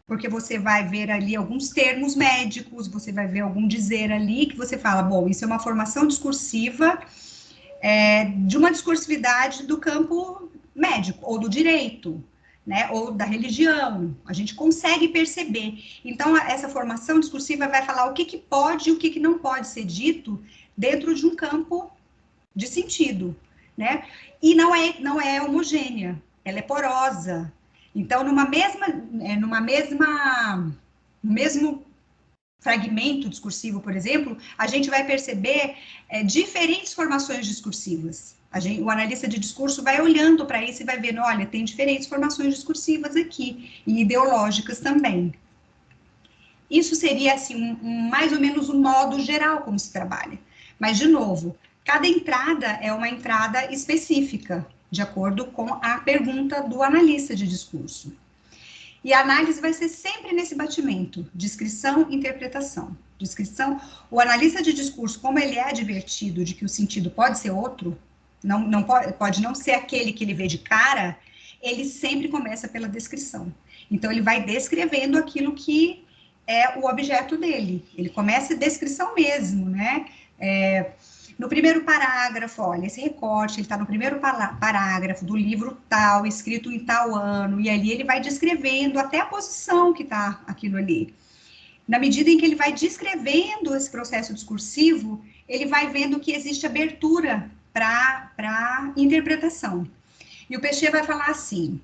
porque você vai ver ali alguns termos médicos, você vai ver algum dizer ali que você fala, bom, isso é uma formação discursiva de uma discursividade do campo médico, ou do direito, né, ou da religião, a gente consegue perceber. Então, essa formação discursiva vai falar o que, que pode e o que, que não pode ser dito dentro de um campo de sentido, né, e não é homogênea, ela é porosa. Então, no mesmo fragmento discursivo, por exemplo, a gente vai perceber diferentes formações discursivas. O analista de discurso vai olhando para isso e vai vendo, olha, tem diferentes formações discursivas aqui, e ideológicas também. Isso seria, assim, mais ou menos o modo geral como se trabalha. Mas, de novo, cada entrada é uma entrada específica, de acordo com a pergunta do analista de discurso. E a análise vai ser sempre nesse batimento, descrição e interpretação. Descrição, o analista de discurso, como ele é advertido de que o sentido pode ser outro, pode não ser aquele que ele vê de cara, ele sempre começa pela descrição. Então, ele vai descrevendo aquilo que é o objeto dele. Ele começa a descrição mesmo, né? No primeiro parágrafo, olha, esse recorte, ele está no primeiro parágrafo do livro tal, escrito em tal ano, e ali ele vai descrevendo até a posição que está aquilo ali. Na medida em que ele vai descrevendo esse processo discursivo, ele vai vendo que existe abertura para interpretação. E o Péchet vai falar assim,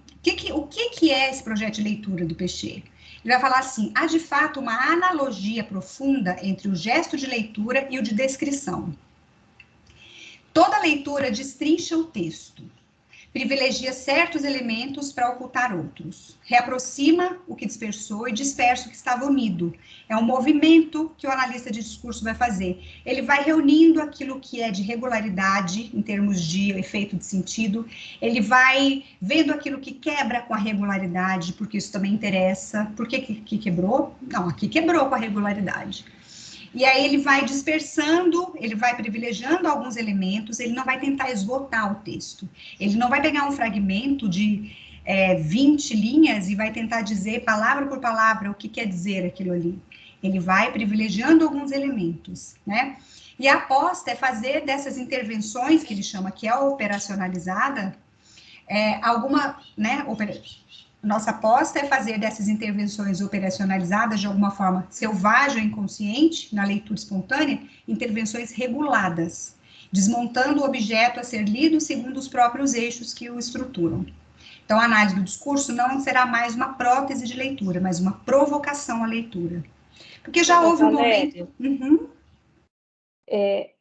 o que é esse projeto de leitura do Péchet? Ele vai falar assim, há de fato uma analogia profunda entre o gesto de leitura e o de descrição. Toda leitura destrincha o texto, privilegia certos elementos para ocultar outros, reaproxima o que dispersou e dispersa o que estava unido. É um movimento que o analista de discurso vai fazer. Ele vai reunindo aquilo que é de regularidade, em termos de efeito de sentido, ele vai vendo aquilo que quebra com a regularidade, porque isso também interessa. Por que quebrou? Não, aqui quebrou com a regularidade. E aí ele vai dispersando, ele vai privilegiando alguns elementos, ele não vai tentar esgotar o texto. Ele não vai pegar um fragmento de 20 linhas e vai tentar dizer palavra por palavra o que quer dizer aquilo ali. Ele vai privilegiando alguns elementos, né? E a aposta é fazer dessas intervenções, que ele chama que é operacionalizada, nossa aposta é fazer dessas intervenções operacionalizadas, de alguma forma selvagem ou inconsciente, na leitura espontânea, intervenções reguladas, desmontando o objeto a ser lido segundo os próprios eixos que o estruturam. Então, a análise do discurso não será mais uma prótese de leitura, mas uma provocação à leitura. Porque já houve um momento...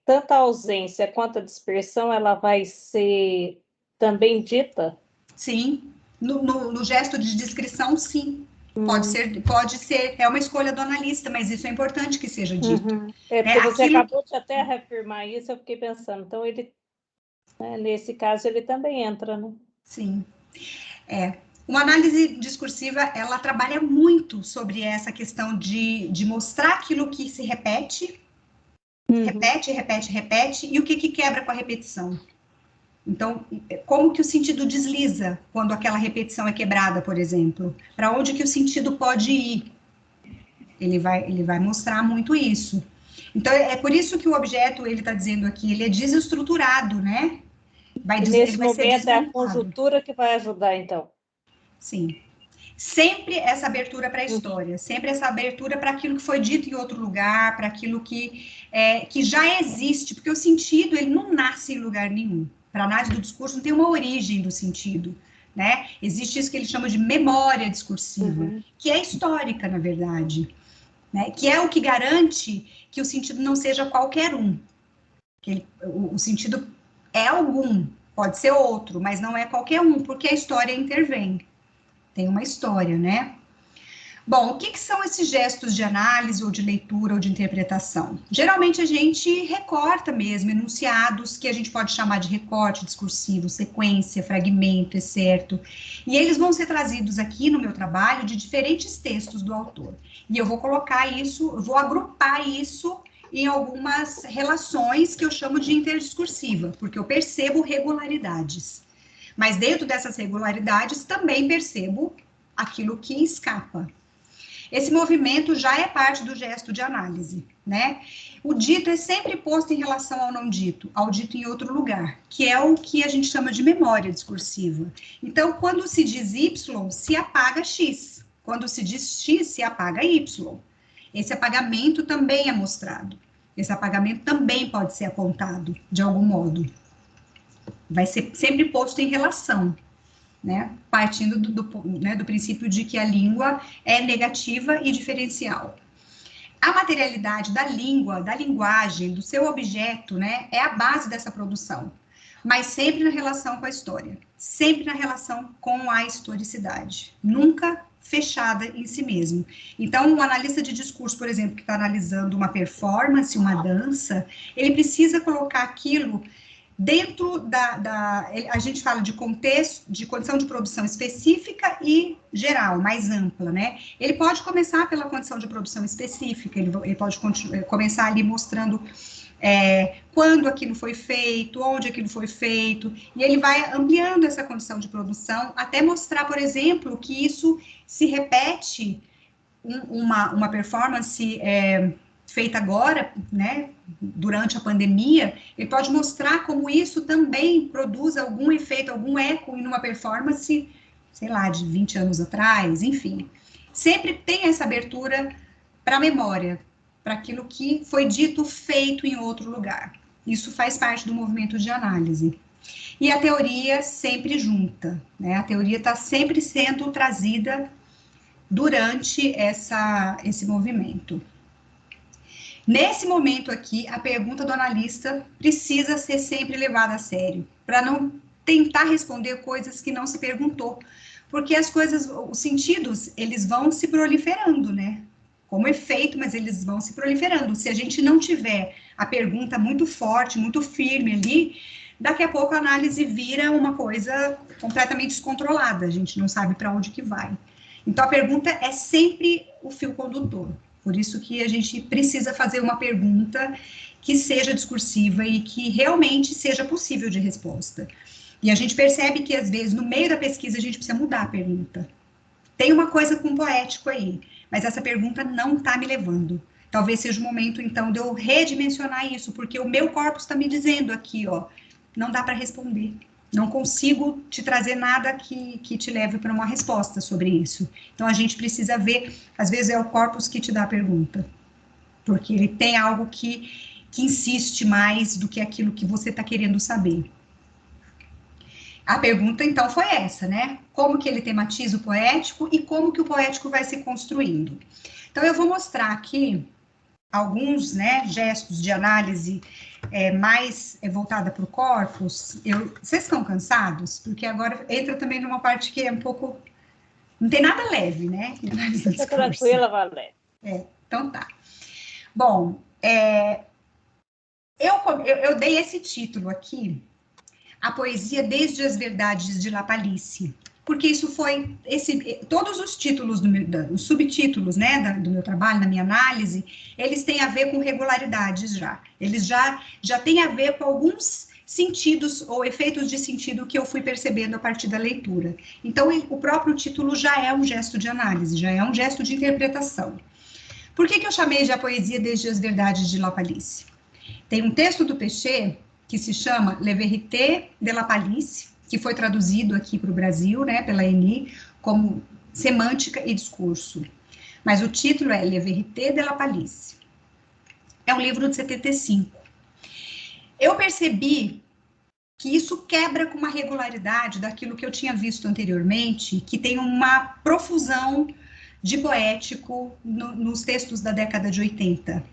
Tanto a ausência quanto a dispersão, ela vai ser também dita? Sim. No gesto de descrição, sim. Pode ser, é uma escolha do analista, mas isso é importante que seja dito. Porque você acabou de até reafirmar isso, eu fiquei pensando, então ele, nesse caso, ele também entra, né? Sim. Uma análise discursiva, ela trabalha muito sobre essa questão de mostrar aquilo que se repete, repete, e o que quebra com a repetição. Então, como que o sentido desliza quando aquela repetição é quebrada, por exemplo? Para onde que o sentido pode ir? Ele vai mostrar muito isso. Então, é por isso que o objeto, ele está dizendo aqui, ele é desestruturado, né? Nesse momento é a conjuntura que vai ajudar, então. Sim. Sempre essa abertura para a história, sempre essa abertura para aquilo que foi dito em outro lugar, para aquilo que já existe, porque o sentido, ele não nasce em lugar nenhum. Para análise do discurso não tem uma origem do sentido, né? Existe isso que ele chama de memória discursiva, que é histórica, na verdade, né? Que é o que garante que o sentido não seja qualquer um. O sentido é algum, pode ser outro, mas não é qualquer um, porque a história intervém. Tem uma história, né? Bom, o que são esses gestos de análise, ou de leitura, ou de interpretação? Geralmente a gente recorta mesmo enunciados, que a gente pode chamar de recorte discursivo, sequência, fragmento, excerto, e eles vão ser trazidos aqui no meu trabalho de diferentes textos do autor. E eu vou colocar isso, vou agrupar isso em algumas relações que eu chamo de interdiscursiva, porque eu percebo regularidades. Mas dentro dessas regularidades também percebo aquilo que escapa. Esse movimento já é parte do gesto de análise, né? O dito é sempre posto em relação ao não dito, ao dito em outro lugar, que é o que a gente chama de memória discursiva. Então, quando se diz Y, se apaga X. Quando se diz X, se apaga Y. Esse apagamento também é mostrado. Esse apagamento também pode ser apontado, de algum modo. Vai ser sempre posto em relação, né? Partindo do princípio de que a língua é negativa e diferencial. A materialidade da língua, da linguagem, do seu objeto, né, é a base dessa produção, mas sempre na relação com a história, sempre na relação com a historicidade, nunca fechada em si mesmo. Então, um analista de discurso, por exemplo, que está analisando uma performance, uma dança, ele precisa colocar aquilo dentro a gente fala de contexto, de condição de produção específica e geral, mais ampla, né? Ele pode começar pela condição de produção específica, ele pode começar ali mostrando quando aquilo foi feito, onde aquilo foi feito, e ele vai ampliando essa condição de produção até mostrar, por exemplo, que isso se repete, uma performance feita agora, né, durante a pandemia, ele pode mostrar como isso também produz algum efeito, algum eco em uma performance, sei lá, de 20 anos atrás, enfim. Sempre tem essa abertura para a memória, para aquilo que foi dito, feito em outro lugar. Isso faz parte do movimento de análise. E a teoria sempre junta, né? A teoria está sempre sendo trazida durante esse movimento. Nesse momento aqui, a pergunta do analista precisa ser sempre levada a sério, para não tentar responder coisas que não se perguntou, porque os sentidos, eles vão se proliferando, né? Como efeito, mas eles vão se proliferando. Se a gente não tiver a pergunta muito forte, muito firme ali, daqui a pouco a análise vira uma coisa completamente descontrolada, a gente não sabe para onde que vai. Então, a pergunta é sempre o fio condutor. Por isso que a gente precisa fazer uma pergunta que seja discursiva e que realmente seja possível de resposta. E a gente percebe que, às vezes, no meio da pesquisa, a gente precisa mudar a pergunta. Tem uma coisa com poético aí, mas essa pergunta não está me levando. Talvez seja o momento, então, de eu redimensionar isso, porque o meu corpus está me dizendo aqui, ó, não dá para responder. Não consigo te trazer nada que te leve para uma resposta sobre isso. Então, a gente precisa ver, às vezes é o corpus que te dá a pergunta, porque ele tem algo que insiste mais do que aquilo que você está querendo saber. A pergunta, então, foi essa, né? Como que ele tematiza o poético e como que o poético vai se construindo. Então, eu vou mostrar aqui alguns, né, gestos de análise mais voltada para o corpus. Vocês estão cansados? Porque agora entra também numa parte que é um pouco... Não tem nada leve, né? Fica tranquila, Valéria. Então tá. Bom, eu dei esse título aqui, A Poesia desde as Verdades de La Palisse, porque isso foi, todos os títulos, os subtítulos, né, do meu trabalho, na minha análise, eles têm a ver com regularidades já. Eles já têm a ver com alguns sentidos ou efeitos de sentido que eu fui percebendo a partir da leitura. Então, o próprio título já é um gesto de análise, já é um gesto de interpretação. Por que eu chamei de A Poesia desde as Verdades de La Palisse? Tem um texto do Péchet que se chama Le Vérité de La Palisse, que foi traduzido aqui para o Brasil, né, pela ENI, como Semântica e Discurso. Mas o título é Le Vérité de La Palisse. É um livro de 75. Eu percebi que isso quebra com uma regularidade daquilo que eu tinha visto anteriormente, que tem uma profusão de poético nos textos da década de 80.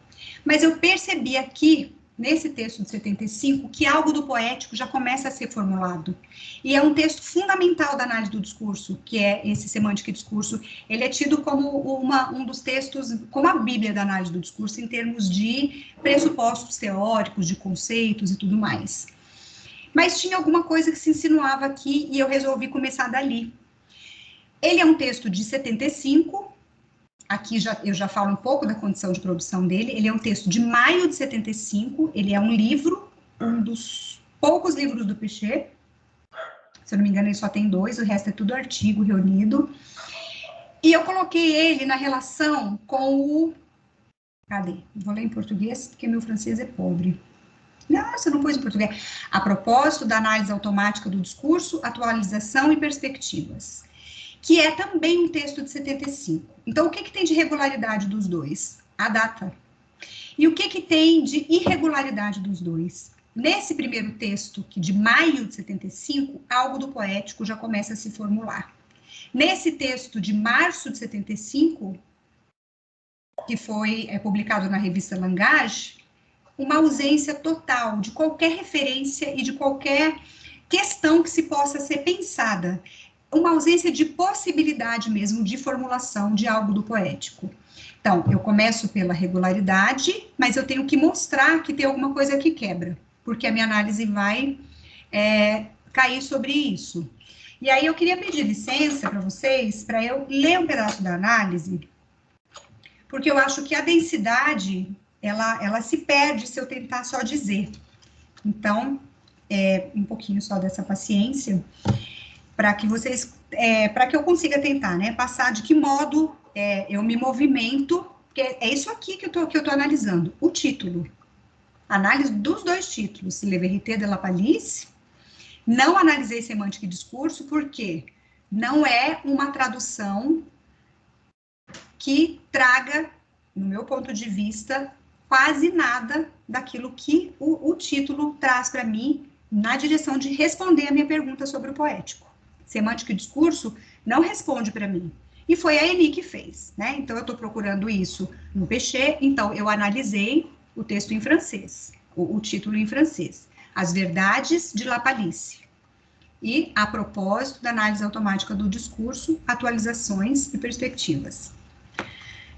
Mas eu percebi aqui, nesse texto de 75, que algo do poético já começa a ser formulado. E é um texto fundamental da análise do discurso, que é esse Semântica e Discurso. Ele é tido como um dos textos, como a Bíblia da análise do discurso, em termos de pressupostos teóricos, de conceitos e tudo mais. Mas tinha alguma coisa que se insinuava aqui e eu resolvi começar dali. Ele é um texto de 75, aqui eu já falo um pouco da condição de produção dele. Ele é um texto de maio de 75, ele é um livro, um dos poucos livros do Péchet. Se eu não me engano, ele só tem 2, o resto é tudo artigo reunido. E eu coloquei ele na relação com o... Cadê? Vou ler em português, porque meu francês é pobre. Nossa, não pus em português. A propósito da análise automática do discurso, atualização e perspectivas, que é também um texto de 75. Então, o que tem de regularidade dos dois? A data. E o que tem de irregularidade dos dois? Nesse primeiro texto, que de maio de 75, algo do poético já começa a se formular. Nesse texto de março de 75, que foi publicado na revista Langage, uma ausência total de qualquer referência e de qualquer questão que se possa ser pensada. Uma ausência de possibilidade mesmo de formulação de algo do poético. Então, eu começo pela regularidade, mas eu tenho que mostrar que tem alguma coisa que quebra, porque a minha análise vai cair sobre isso. E aí eu queria pedir licença para vocês, para eu ler um pedaço da análise, porque eu acho que a densidade, ela se perde se eu tentar só dizer. Então, um pouquinho só dessa paciência, para que vocês, para que eu consiga tentar, né, passar de que modo eu me movimento, porque é isso aqui que eu tô analisando, o título. Análise dos dois títulos, Le Vérité de la Palisse. Não analisei semântica e discurso, porque não é uma tradução que traga, no meu ponto de vista, quase nada daquilo que o título traz para mim na direção de responder a minha pergunta sobre o poético. Semântica e discurso não responde para mim. E foi a Eni que fez, né? Então, eu estou procurando isso no Péchet, então eu analisei o texto em francês, o título em francês. As Verdades de La Palisse. E, a propósito da análise automática do discurso, atualizações e perspectivas.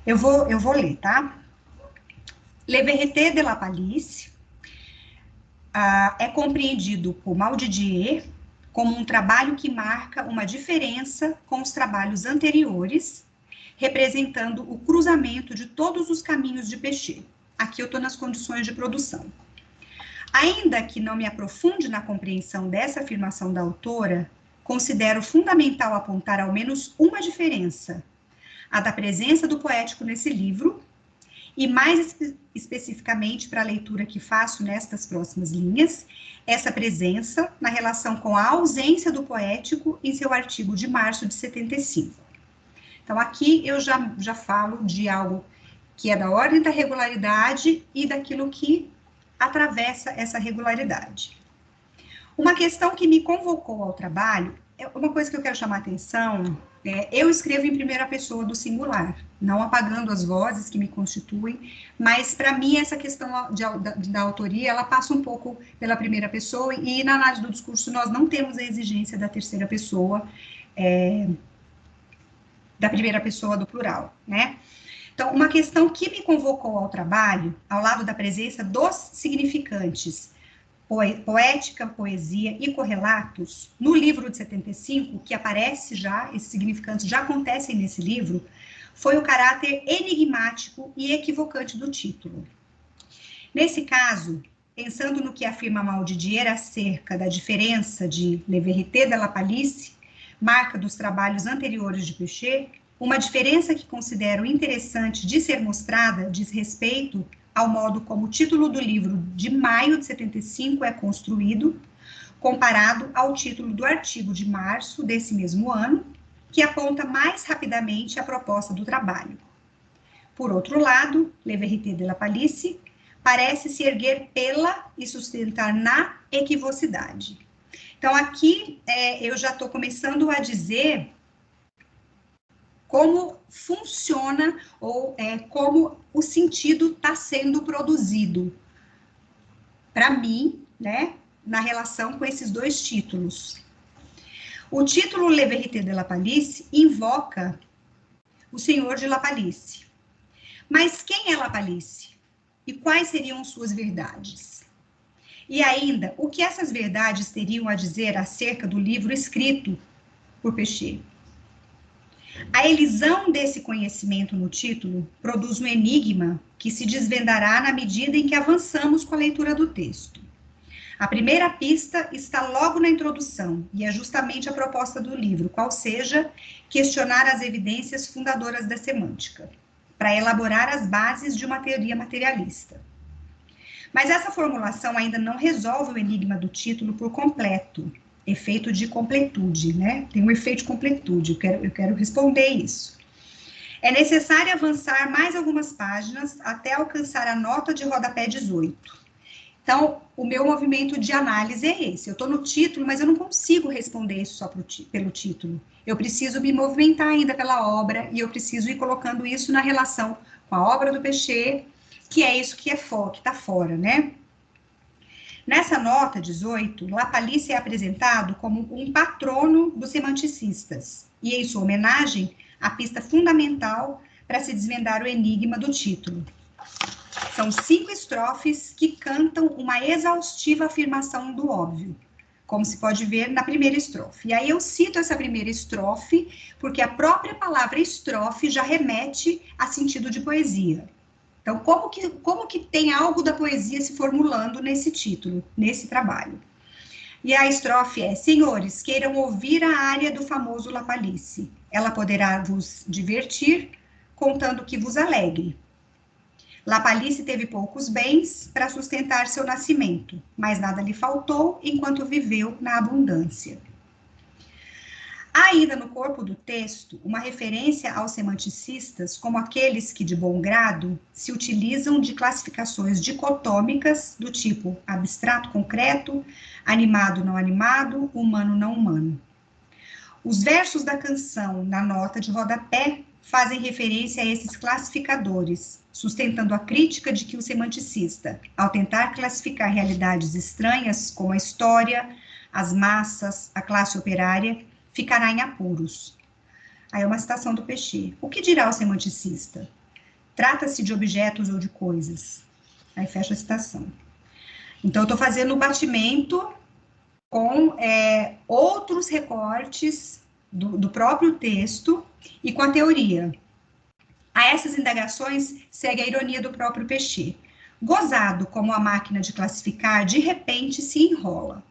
Eu vou ler, tá? Le Vérité de la Palisse é compreendido por Maudidier como um trabalho que marca uma diferença com os trabalhos anteriores, representando o cruzamento de todos os caminhos de Péchet. Aqui eu estou nas condições de produção. Ainda que não me aprofunde na compreensão dessa afirmação da autora, considero fundamental apontar ao menos uma diferença, a da presença do poético nesse livro, e mais especificamente para a leitura que faço nestas próximas linhas, essa presença na relação com a ausência do poético em seu artigo de março de 75. Então, aqui eu já falo de algo que é da ordem da regularidade e daquilo que atravessa essa regularidade. Uma questão que me convocou ao trabalho, uma coisa que eu quero chamar a atenção, eu escrevo em primeira pessoa do singular, não apagando as vozes que me constituem, mas para mim essa questão da autoria, ela passa um pouco pela primeira pessoa, e na análise do discurso nós não temos a exigência da terceira pessoa, da primeira pessoa do plural, né? Então, uma questão que me convocou ao trabalho, ao lado da presença dos significantes poética, poesia e correlatos, no livro de 75, que aparece já, esses significantes já acontecem nesse livro, foi o caráter enigmático e equivocante do título. Nesse caso, pensando no que afirma Maudidier acerca da diferença de Le Vérité de la Palisse, marca dos trabalhos anteriores de Péchet, uma diferença que considero interessante de ser mostrada diz respeito ao modo como o título do livro de maio de 75 é construído, comparado ao título do artigo de março desse mesmo ano, que aponta mais rapidamente a proposta do trabalho. Por outro lado, Le Vérité de la Palisse parece se erguer pela e sustentar na equivocidade. Então, aqui eu já estou começando a dizer como funciona ou como o sentido está sendo produzido para mim, né, na relação com esses dois títulos. O título Le Vérité de la Palisse invoca o senhor de La Palisse. Mas quem é La Palisse? E quais seriam suas verdades? E ainda, o que essas verdades teriam a dizer acerca do livro escrito por Péchet? A elisão desse conhecimento no título produz um enigma que se desvendará na medida em que avançamos com a leitura do texto. A primeira pista está logo na introdução, e é justamente a proposta do livro, qual seja questionar as evidências fundadoras da semântica, para elaborar as bases de uma teoria materialista. Mas essa formulação ainda não resolve o enigma do título por completo, efeito de completude, né? Tem um efeito de completude, eu quero responder isso. É necessário avançar mais algumas páginas até alcançar a nota de rodapé 18. Então, o meu movimento de análise é esse. Eu estou no título, mas eu não consigo responder isso só pelo título. Eu preciso me movimentar ainda pela obra e eu preciso ir colocando isso na relação com a obra do Péchet, que é isso que está fora, né? Nessa nota 18, Lapalisse é apresentado como um patrono dos semanticistas, e em sua homenagem, a pista fundamental para se desvendar o enigma do título. São 5 estrofes que cantam uma exaustiva afirmação do óbvio, como se pode ver na primeira estrofe. E aí eu cito essa primeira estrofe, porque a própria palavra estrofe já remete a sentido de poesia. Então, como que tem algo da poesia se formulando nesse título, nesse trabalho? E a estrofe é: senhores, queiram ouvir a área do famoso Lapalisse. Ela poderá vos divertir, contando que vos alegre. Lapalisse teve poucos bens para sustentar seu nascimento, mas nada lhe faltou enquanto viveu na abundância. Há ainda no corpo do texto uma referência aos semanticistas como aqueles que, de bom grado, se utilizam de classificações dicotômicas do tipo abstrato concreto, animado não animado, humano não humano. Os versos da canção na nota de rodapé fazem referência a esses classificadores, sustentando a crítica de que o semanticista, ao tentar classificar realidades estranhas como a história, as massas, a classe operária, ficará em apuros. Aí é uma citação do Péchet. O que dirá o semanticista? Trata-se de objetos ou de coisas? Aí fecha a citação. Então, eu estou fazendo o batimento com outros recortes do próprio texto e com a teoria. A essas indagações segue a ironia do próprio Péchet. Gozado como a máquina de classificar, de repente se enrola.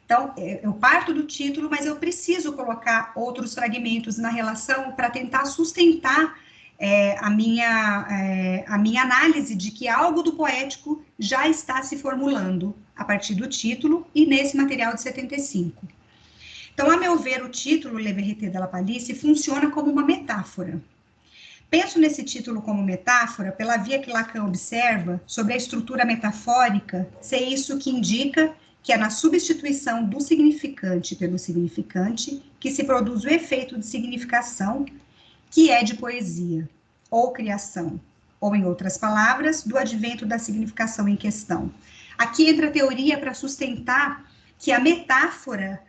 Então, eu parto do título, mas eu preciso colocar outros fragmentos na relação para tentar sustentar a minha análise de que algo do poético já está se formulando a partir do título e nesse material de 75. Então, a meu ver, o título Le Vérité de Lapalisse funciona como uma metáfora. Penso nesse título como metáfora pela via que Lacan observa sobre a estrutura metafórica ser isso que indica que é na substituição do significante pelo significante que se produz o efeito de significação, que é de poesia, ou criação, ou, em outras palavras, do advento da significação em questão. Aqui entra a teoria para sustentar que a metáfora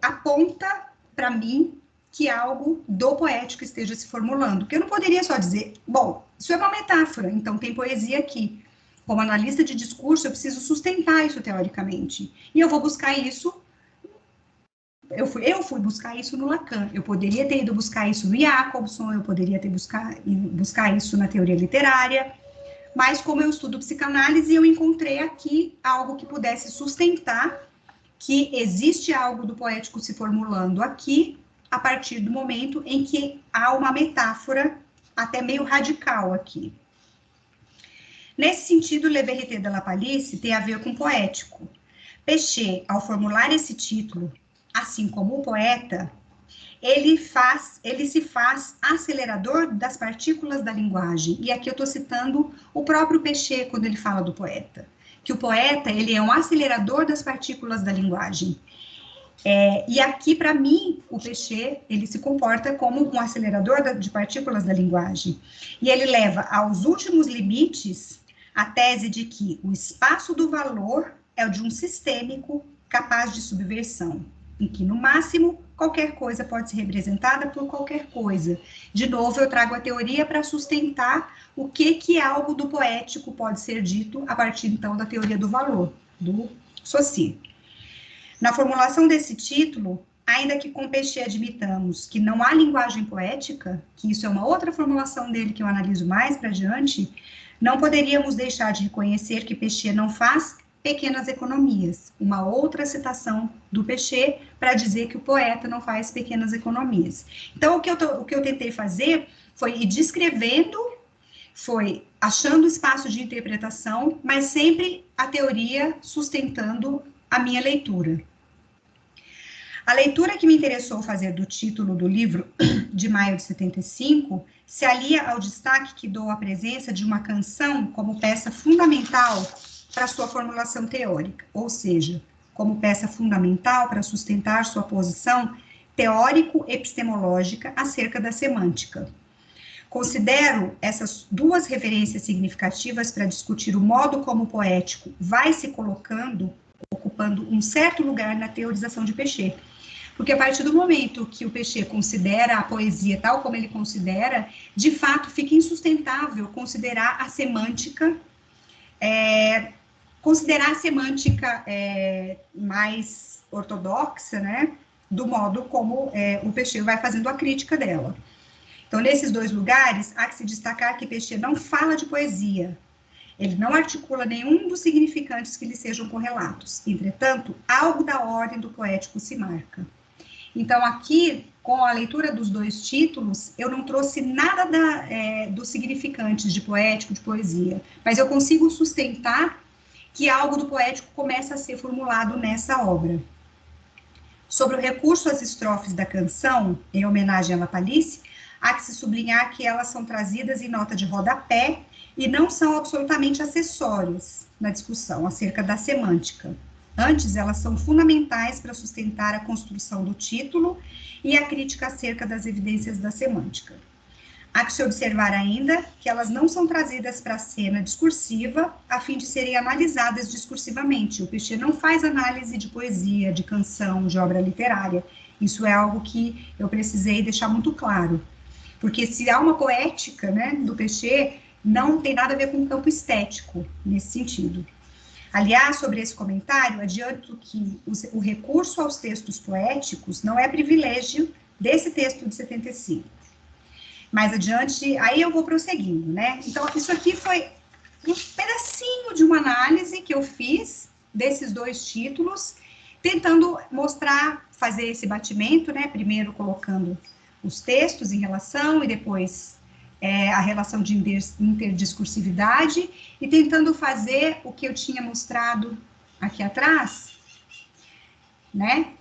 aponta para mim que algo do poético esteja se formulando. Porque eu não poderia só dizer, bom, isso é uma metáfora, então tem poesia aqui. Como analista de discurso, eu preciso sustentar isso teoricamente. E eu vou buscar isso, eu fui buscar isso no Lacan. Eu poderia ter ido buscar isso no Jacobson, eu poderia ter buscar isso na teoria literária, mas como eu estudo psicanálise, eu encontrei aqui algo que pudesse sustentar que existe algo do poético se formulando aqui, a partir do momento em que há uma metáfora até meio radical aqui. Nesse sentido, Le Vérité de Lapalisse tem a ver com poético. Péchet, ao formular esse título, assim como o poeta, ele se faz acelerador das partículas da linguagem. E aqui eu estou citando o próprio Péchet quando ele fala do poeta. Que o poeta, ele é um acelerador das partículas da linguagem. E aqui, para mim, o Péchet, ele se comporta como um acelerador de partículas da linguagem. E ele leva aos últimos limites a tese de que o espaço do valor é o de um sistêmico capaz de subversão, em que, no máximo, qualquer coisa pode ser representada por qualquer coisa. De novo, eu trago a teoria para sustentar o que algo do poético pode ser dito a partir, então, da teoria do valor, do Saussure. Na formulação desse título, ainda que com Péchet admitamos que não há linguagem poética, que isso é uma outra formulação dele que eu analiso mais para adiante, não poderíamos deixar de reconhecer que Péchet não faz pequenas economias, uma outra citação do Péchet para dizer que o poeta não faz pequenas economias. Então, o que eu tentei fazer foi ir descrevendo, foi achando espaço de interpretação, mas sempre a teoria sustentando a minha leitura. A leitura que me interessou fazer do título do livro, de maio de 75, se alia ao destaque que dou à presença de uma canção como peça fundamental para sua formulação teórica, ou seja, como peça fundamental para sustentar sua posição teórico-epistemológica acerca da semântica. Considero essas duas referências significativas para discutir o modo como o poético vai se colocando, ocupando um certo lugar na teorização de Péchet. Porque a partir do momento que o Péchet considera a poesia tal como ele considera, de fato fica insustentável considerar a semântica mais ortodoxa, né, do modo como o Péchet vai fazendo a crítica dela. Então, nesses dois lugares, há que se destacar que Péchet não fala de poesia, ele não articula nenhum dos significantes que lhe sejam correlatos. Entretanto, algo da ordem do poético se marca. Então, aqui, com a leitura dos dois títulos, eu não trouxe nada dos significantes de poético, de poesia, mas eu consigo sustentar que algo do poético começa a ser formulado nessa obra. Sobre o recurso às estrofes da canção, em homenagem à La Palisse, há que se sublinhar que elas são trazidas em nota de rodapé e não são absolutamente acessórias na discussão acerca da semântica. Antes, elas são fundamentais para sustentar a construção do título e a crítica acerca das evidências da semântica. Há que se observar ainda que elas não são trazidas para a cena discursiva a fim de serem analisadas discursivamente. O Péchet não faz análise de poesia, de canção, de obra literária. Isso é algo que eu precisei deixar muito claro. Porque se há uma poética, né, do Péchet, não tem nada a ver com o campo estético, nesse sentido. Aliás, sobre esse comentário, adianto que o recurso aos textos poéticos não é privilégio desse texto de 75. Mais adiante, aí eu vou prosseguindo, né? Então, isso aqui foi um pedacinho de uma análise que eu fiz desses dois títulos, tentando mostrar, fazer esse batimento, né? Primeiro colocando os textos em relação e depois a relação de interdiscursividade e tentando fazer o que eu tinha mostrado aqui atrás, né?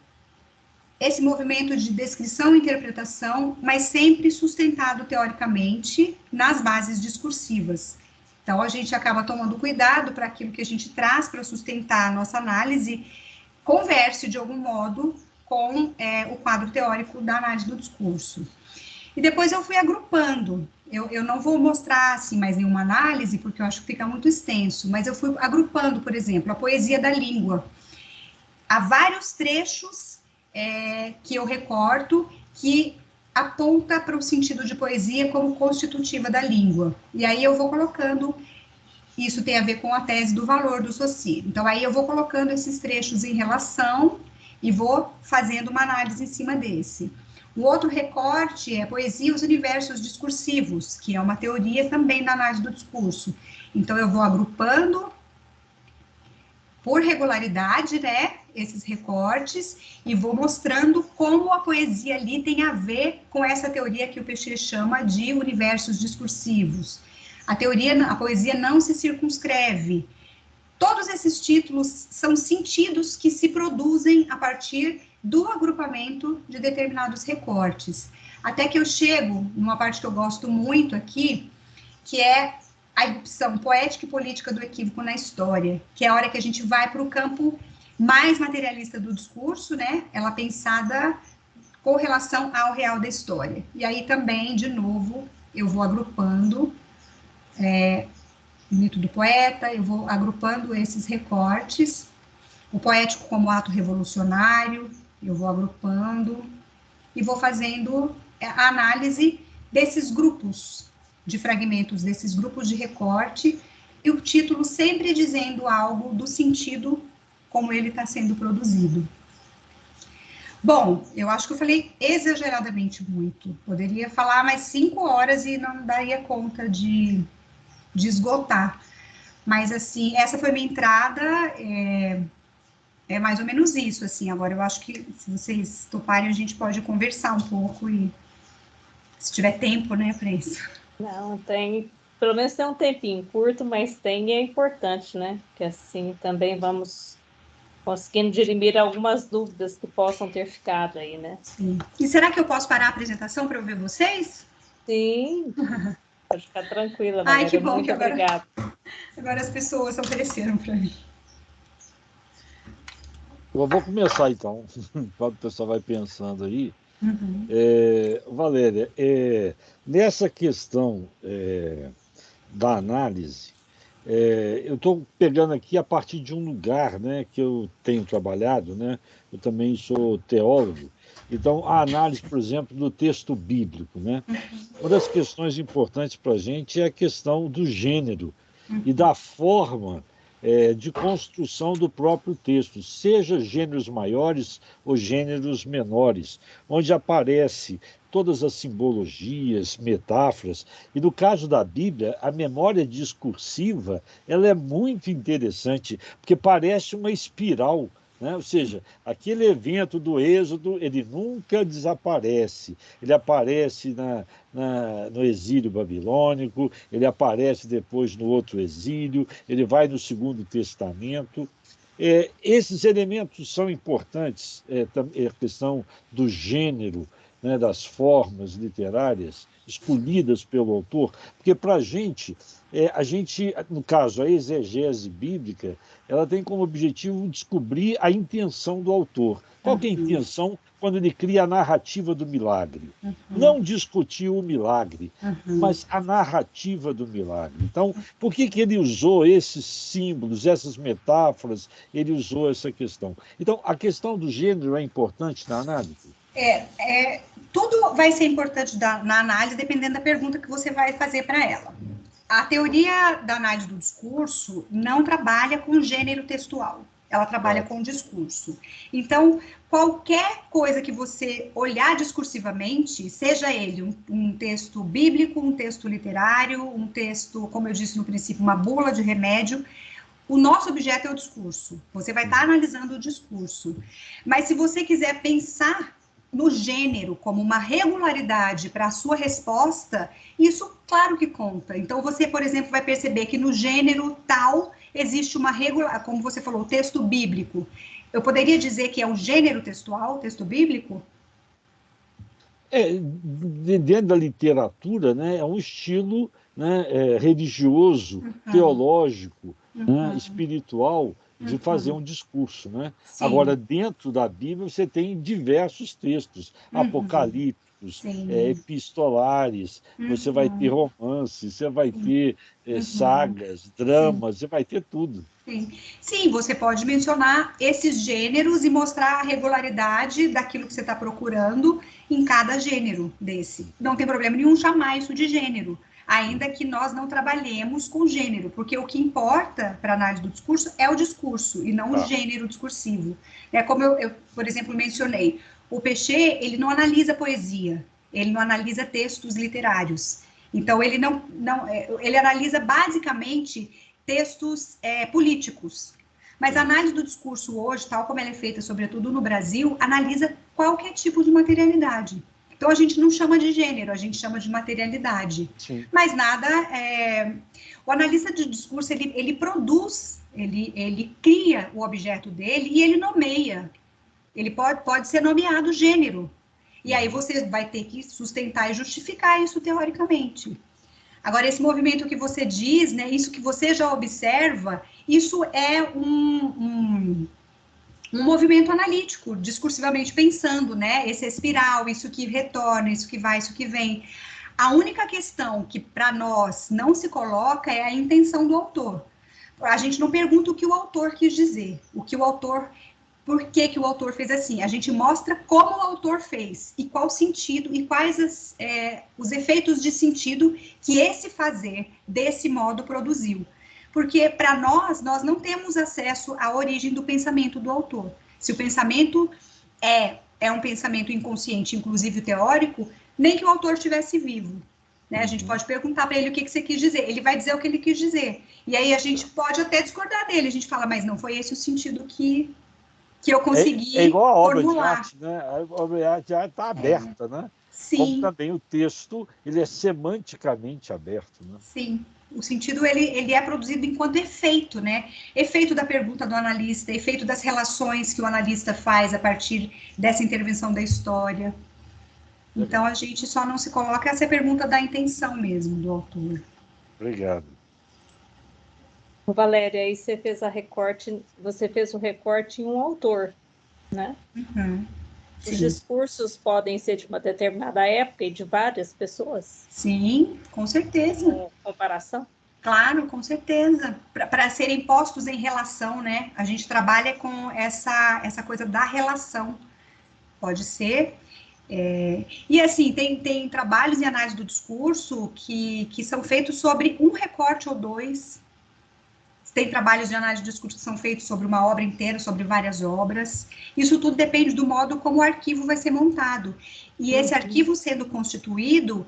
Esse movimento de descrição e interpretação, mas sempre sustentado teoricamente nas bases discursivas. Então, a gente acaba tomando cuidado para aquilo que a gente traz para sustentar a nossa análise, converse de algum modo com o quadro teórico da análise do discurso. E depois eu fui agrupando. Eu não vou mostrar assim mais nenhuma análise, porque eu acho que fica muito extenso, mas eu fui agrupando, por exemplo, a poesia da língua. Há vários trechos que eu recorto que aponta para o sentido de poesia como constitutiva da língua. E aí eu vou colocando, isso tem a ver com a tese do valor do Saussure. Então aí eu vou colocando esses trechos em relação e vou fazendo uma análise em cima desse. O outro recorte é a poesia e os universos discursivos, que é uma teoria também da análise do discurso. Então, eu vou agrupando por regularidade, né, esses recortes, e vou mostrando como a poesia ali tem a ver com essa teoria que o Péchet chama de universos discursivos. A poesia não se circunscreve. Todos esses títulos são sentidos que se produzem a partir do agrupamento de determinados recortes. Até que eu chego numa parte que eu gosto muito aqui, que é a irrupção poética e política do equívoco na história, que é a hora que a gente vai para o campo mais materialista do discurso, né? Ela pensada com relação ao real da história. E aí também, de novo, eu vou agrupando o mito do poeta, eu vou agrupando esses recortes, o poético como ato revolucionário, eu vou agrupando e vou fazendo a análise desses grupos de fragmentos, desses grupos de recorte, e o título sempre dizendo algo do sentido como ele está sendo produzido. Bom, eu acho que eu falei exageradamente muito. Poderia falar mais 5 horas e não daria conta de esgotar. Mas, assim, essa foi minha entrada, é mais ou menos isso, assim. Agora, eu acho que, se vocês toparem, a gente pode conversar um pouco e, se tiver tempo, né, para isso. Não, tem, pelo menos tem um tempinho curto, mas tem e é importante, né? Que assim também vamos conseguindo dirimir algumas dúvidas que possam ter ficado aí, né? Sim. E será que eu posso parar a apresentação para ouvir vocês? Sim, pode ficar tranquila, Ai, que Valéria. bom que Muito obrigada. agora as pessoas ofereceram para mim. Eu vou começar então, enquanto o pessoal vai pensando aí. Uhum. Valéria, nessa questão da análise, eu estou pegando aqui a partir de um lugar, né, que eu tenho trabalhado, né? Eu também sou teólogo. Então, a análise, por exemplo, do texto bíblico, né? Uma das questões importantes para a gente é a questão do gênero e da forma de construção do próprio texto, seja gêneros maiores ou gêneros menores, onde aparece todas as simbologias, metáforas. E no caso da Bíblia, a memória discursiva, ela é muito interessante, porque parece uma espiral, né? Ou seja, aquele evento do Êxodo, ele nunca desaparece. Ele aparece no exílio babilônico, ele aparece depois no outro exílio, ele vai no Segundo Testamento. Esses elementos são importantes, a questão do gênero, né, das formas literárias escolhidas pelo autor, porque para a gente, no caso, a exegese bíblica, ela tem como objetivo descobrir a intenção do autor. Qual que é a intenção quando ele cria a narrativa do milagre? Não discutir o milagre, mas a narrativa do milagre. Então, por que ele usou esses símbolos, essas metáforas, ele usou essa questão? Então, a questão do gênero é importante na análise? Tudo vai ser importante na análise, dependendo da pergunta que você vai fazer para ela. A teoria da análise do discurso não trabalha com gênero textual, ela trabalha com discurso. Então, qualquer coisa que você olhar discursivamente, seja ele um texto bíblico, um texto literário, um texto, como eu disse no princípio, uma bula de remédio, o nosso objeto é o discurso. Você vai estar analisando o discurso. Mas se você quiser pensar no gênero como uma regularidade para a sua resposta, isso claro que conta. Então você, por exemplo, vai perceber que no gênero tal existe uma regularidade, como você falou, o texto bíblico. Eu poderia dizer que é um gênero textual, o texto bíblico? Dentro da literatura, né, é um estilo, né, religioso, teológico, né, espiritual, de fazer um discurso, né? Agora, dentro da Bíblia, você tem diversos textos apocalípticos, epistolares, você vai ter romances, você vai ter sagas, dramas, você vai ter tudo. Sim, você pode mencionar esses gêneros e mostrar a regularidade daquilo que você está procurando em cada gênero desse. Não tem problema nenhum chamar isso de gênero, ainda que nós não trabalhemos com gênero, porque o que importa para a análise do discurso é o discurso e não o gênero discursivo. Como eu, por exemplo, mencionei, o Péchet, ele não analisa poesia, ele não analisa textos literários. Então, ele ele analisa basicamente textos políticos. Mas a análise do discurso hoje, tal como ela é feita, sobretudo no Brasil, analisa qualquer tipo de materialidade. Então, a gente não chama de gênero, a gente chama de materialidade. Mas nada... O analista de discurso, ele produz, ele cria o objeto dele e ele nomeia. Ele pode ser nomeado gênero. E aí você vai ter que sustentar e justificar isso teoricamente. Agora, esse movimento que você diz, né, isso que você já observa, isso é um movimento analítico, discursivamente pensando, né? Esse espiral, isso que retorna, isso que vai, isso que vem. A única questão que para nós não se coloca é a intenção do autor. A gente não pergunta o que o autor quis dizer, por que o autor fez assim. A gente mostra como o autor fez e qual sentido e quais os efeitos de sentido que esse fazer desse modo produziu. Porque, para nós não temos acesso à origem do pensamento do autor. Se o pensamento é um pensamento inconsciente, inclusive teórico, nem que o autor estivesse vivo. né? A gente pode perguntar para ele o que você quis dizer. Ele vai dizer o que ele quis dizer. E aí a gente pode até discordar dele. A gente fala, mas não foi esse o sentido que eu consegui É igual a obra formular. de arte, né? A obra de arte já está aberta, né? Sim. Como também o texto, ele é semanticamente aberto, né? Sim. O sentido, ele é produzido enquanto efeito, né? Efeito da pergunta do analista, efeito das relações que o analista faz a partir dessa intervenção da história. Então, a gente só não se coloca essa pergunta da intenção mesmo do autor. Obrigado. Valéria, aí você fez o recorte em um autor, né? Uhum. Os discursos podem ser de uma determinada época e de várias pessoas? Sim, com certeza. Com comparação? Claro, com certeza. Para serem postos em relação, né? A gente trabalha com essa coisa da relação. Pode ser. E assim, tem trabalhos em análise do discurso que são feitos sobre um recorte ou dois. Tem trabalhos de análise do discurso que são feitos sobre uma obra inteira, sobre várias obras. Isso tudo depende do modo como o arquivo vai ser montado. E esse arquivo sendo constituído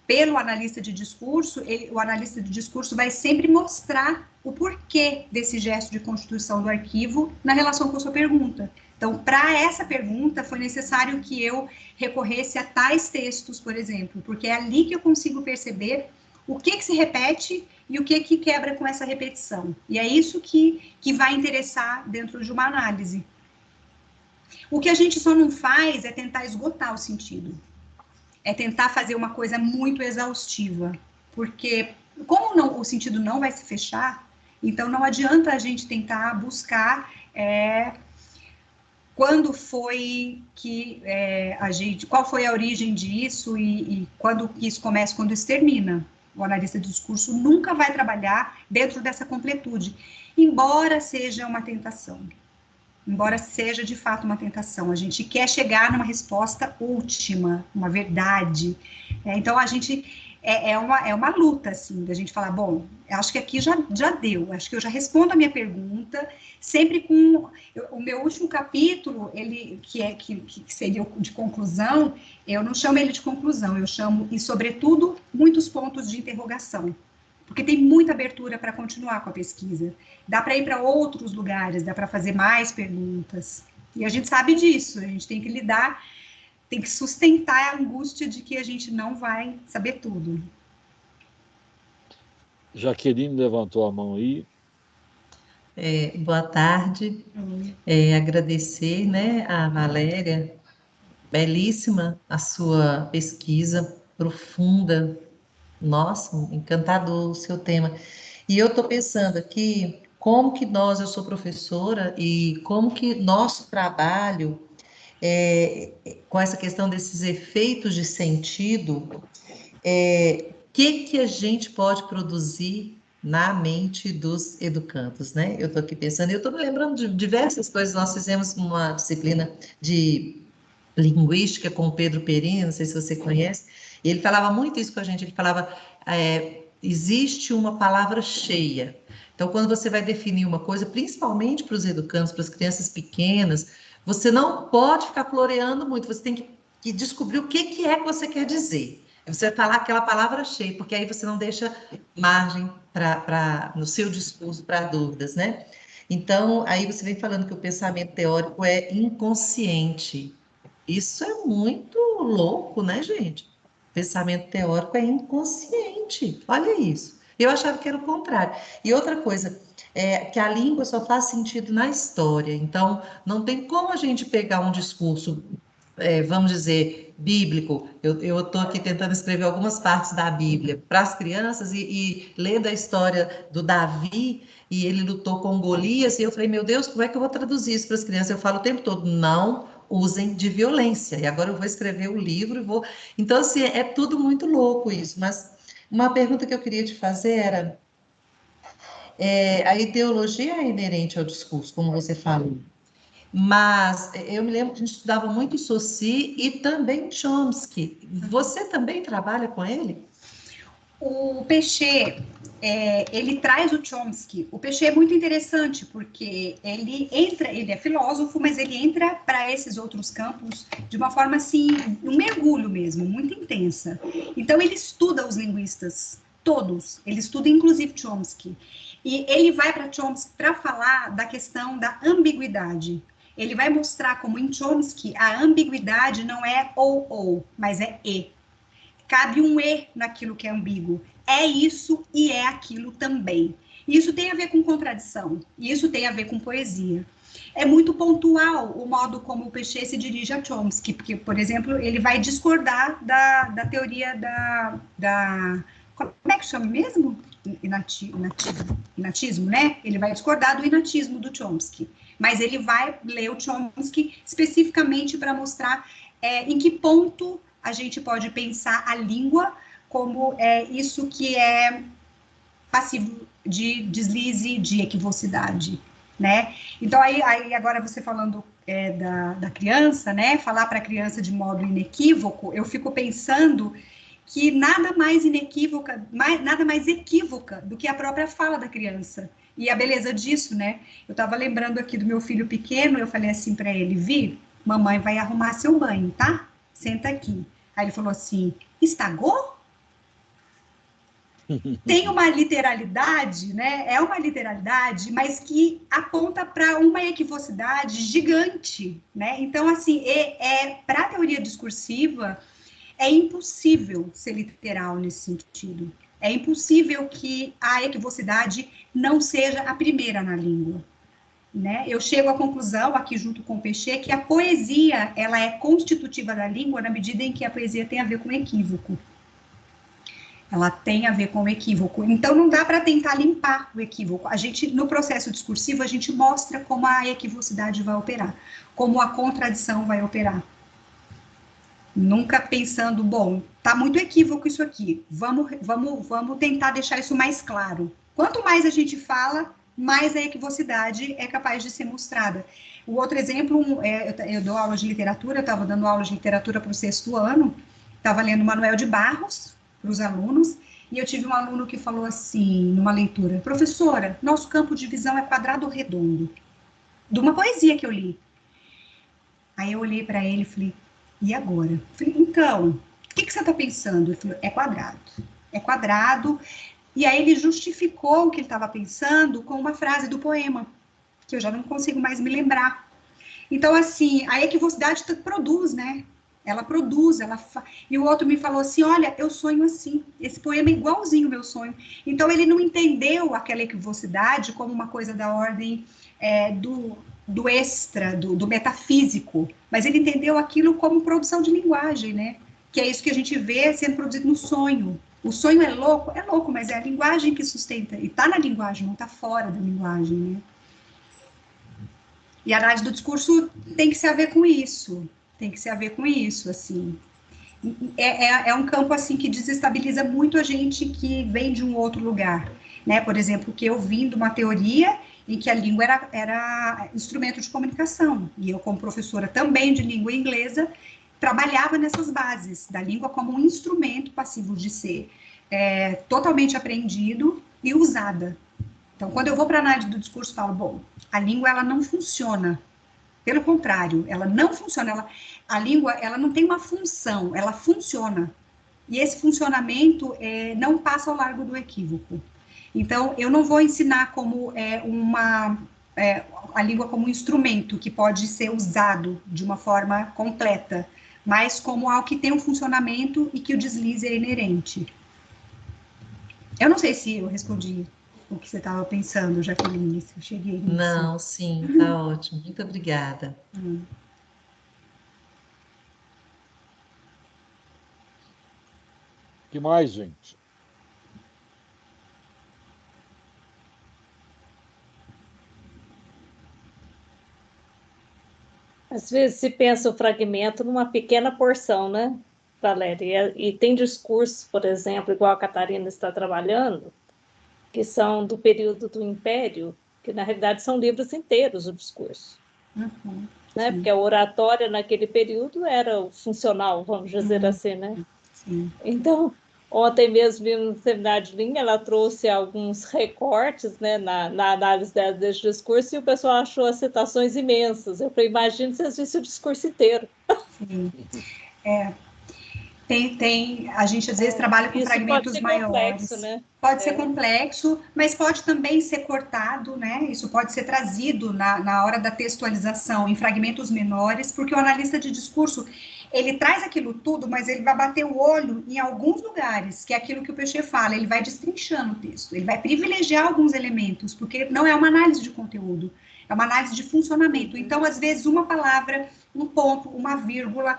pelo analista de discurso, o analista de discurso vai sempre mostrar o porquê desse gesto de constituição do arquivo na relação com a sua pergunta. Então, para essa pergunta, foi necessário que eu recorresse a tais textos, por exemplo, porque é ali que eu consigo perceber o que se repete e o que quebra com essa repetição. E é isso que vai interessar dentro de uma análise. O que a gente só não faz é tentar esgotar o sentido. É tentar fazer uma coisa muito exaustiva. Porque, como o sentido não vai se fechar, então não adianta a gente tentar buscar quando foi que qual foi a origem disso e quando isso começa, quando isso termina. O analista de discurso nunca vai trabalhar dentro dessa completude, embora seja uma tentação. Embora seja de fato uma tentação, a gente quer chegar numa resposta última, uma verdade. Então a gente é uma luta, assim, da gente falar, bom, acho que aqui já deu, acho que eu já respondo a minha pergunta, sempre com o meu último capítulo, ele que seria de conclusão, eu não chamo ele de conclusão, eu chamo, e sobretudo, muitos pontos de interrogação. Porque tem muita abertura para continuar com a pesquisa. Dá para ir para outros lugares, dá para fazer mais perguntas. E a gente sabe disso, a gente tem que lidar, tem que sustentar a angústia de que a gente não vai saber tudo. Jaqueline levantou a mão aí. Boa tarde. Agradecer, né, a Valéria, belíssima a sua pesquisa, profunda. Nossa, encantador o seu tema. E eu estou pensando aqui, eu sou professora, e como que nosso trabalho, com essa questão desses efeitos de sentido, que a gente pode produzir na mente dos educandos, né? Eu estou aqui pensando, eu estou me lembrando de diversas coisas, nós fizemos uma disciplina de linguística com o Pedro Perini, não sei se você conhece, e ele falava muito isso com a gente, ele falava, existe uma palavra cheia. Então, quando você vai definir uma coisa, principalmente para os educandos, para as crianças pequenas, você não pode ficar floreando muito, você tem que descobrir o que é que você quer dizer. Você vai falar aquela palavra cheia, porque aí você não deixa margem no seu discurso para dúvidas, né? Então, aí você vem falando que o pensamento teórico é inconsciente. Isso é muito louco, né, gente? O pensamento teórico é inconsciente. Olha isso. Eu achava que era o contrário. E outra coisa, que a língua só faz sentido na história. Então, não tem como a gente pegar um discurso, vamos dizer, bíblico. Eu estou aqui tentando escrever algumas partes da Bíblia para as crianças e lendo a história do Davi, e ele lutou com Golias, e eu falei, meu Deus, como é que eu vou traduzir isso para as crianças? Eu falo o tempo todo, não usem de violência. E agora eu vou escrever o livro e vou... Então, assim, é tudo muito louco isso. Mas uma pergunta que eu queria te fazer era, a ideologia é inerente ao discurso, como você falou. Mas eu me lembro que a gente estudava muito Saussure e também Chomsky. Você também trabalha com ele? O Peixe, ele traz o Chomsky. O Peixe é muito interessante, porque ele é filósofo, mas ele entra para esses outros campos de uma forma, assim, um mergulho mesmo, muito intensa. Então, ele estuda os linguistas, todos. Ele estuda, inclusive, Chomsky. E ele vai para Chomsky para falar da questão da ambiguidade. Ele vai mostrar como, em Chomsky, a ambiguidade não é ou, mas é e. Cabe um e naquilo que é ambíguo. É isso e é aquilo também. Isso tem a ver com contradição, e isso tem a ver com poesia. É muito pontual o modo como o Peixe se dirige a Chomsky, porque, por exemplo, ele vai discordar da teoria como é que chama mesmo? Inatismo, né? Ele vai discordar do inatismo do Chomsky, mas ele vai ler o Chomsky especificamente para mostrar em que ponto a gente pode pensar a língua como isso que é passivo de deslize, de equivocidade, né? Então, aí agora você falando da criança, né? Falar para a criança de modo inequívoco, eu fico pensando que nada mais equívoca do que a própria fala da criança. E a beleza disso, né? Eu estava lembrando aqui do meu filho pequeno, eu falei assim para ele, Vi, mamãe vai arrumar seu banho, tá? Senta aqui. Aí ele falou assim, estagou? Tem uma literalidade, né? É uma literalidade, mas que aponta para uma equivocidade gigante, né? Então, assim, para a teoria discursiva, é impossível ser literal nesse sentido. É impossível que a equivocidade não seja a primeira na língua, né? Eu chego à conclusão, aqui junto com o Peixe, que a poesia ela é constitutiva da língua na medida em que a poesia tem a ver com equívoco. Ela tem a ver com o equívoco. Então, não dá para tentar limpar o equívoco. No processo discursivo, a gente mostra como a equivocidade vai operar, como a contradição vai operar. Nunca pensando, bom, tá muito equívoco isso aqui, vamos tentar deixar isso mais claro. Quanto mais a gente fala, mais a equivocidade é capaz de ser mostrada. O outro exemplo, eu dou aula de literatura, eu estava dando aula de literatura para o 6º ano, estava lendo Manuel de Barros para os alunos, e eu tive um aluno que falou assim, numa leitura, professora, nosso campo de visão é quadrado ou redondo? De uma poesia que eu li. Aí eu olhei para ele e falei, e agora? Eu falei, então, o que você está pensando? Ele falou, é quadrado. É quadrado. E aí ele justificou o que ele estava pensando com uma frase do poema, que eu já não consigo mais me lembrar. Então, assim, a equivocidade produz, né? Ela produz, e o outro me falou assim, olha, eu sonho assim, esse poema é igualzinho ao meu sonho. Então, ele não entendeu aquela equivocidade como uma coisa da ordem do extra, do metafísico, mas ele entendeu aquilo como produção de linguagem, né? Que é isso que a gente vê sendo produzido no sonho. O sonho é louco, mas é a linguagem que sustenta, e está na linguagem, não está fora da linguagem, né? E a análise do discurso tem que se haver com isso, assim. É um campo, assim, que desestabiliza muito a gente que vem de um outro lugar, né? Por exemplo, que eu vim de uma teoria em que a língua era instrumento de comunicação, e eu, como professora também de língua inglesa, trabalhava nessas bases da língua como um instrumento passivo de ser totalmente aprendido e usada. Então, quando eu vou para a análise do discurso, falo, bom, a língua, ela não funciona. Pelo contrário, ela não funciona. A língua, ela não tem uma função, ela funciona. E esse funcionamento não passa ao largo do equívoco. Então, eu não vou ensinar como a língua como um instrumento que pode ser usado de uma forma completa, mas como algo que tem um funcionamento e que o deslize é inerente. Eu não sei se eu respondi o que você estava pensando, Jaqueline, se eu cheguei nisso. Não, sim, tá ótimo. Muito obrigada. O que mais, gente? Às vezes se pensa o fragmento numa pequena porção, né, Valéria? E tem discursos, por exemplo, igual a Catarina está trabalhando, que são do período do Império, que na realidade são livros inteiros o discurso. Uhum, né? Porque a oratória naquele período era o funcional, vamos dizer assim, né? Sim. Então, Ontem mesmo, no seminário de língua, ela trouxe alguns recortes, né, na análise desse discurso, e o pessoal achou as citações imensas. Eu falei, imagina se vocês vissem o discurso inteiro. Sim. A gente às vezes trabalha com fragmentos maiores. Complexo, né? Pode ser complexo, mas pode também ser cortado, né? Isso pode ser trazido na hora da textualização em fragmentos menores, porque o analista de discurso, ele traz aquilo tudo, mas ele vai bater o olho em alguns lugares, que é aquilo que o Peixe fala, ele vai destrinchando o texto, ele vai privilegiar alguns elementos, porque não é uma análise de conteúdo, é uma análise de funcionamento. Então, às vezes, uma palavra, um ponto, uma vírgula,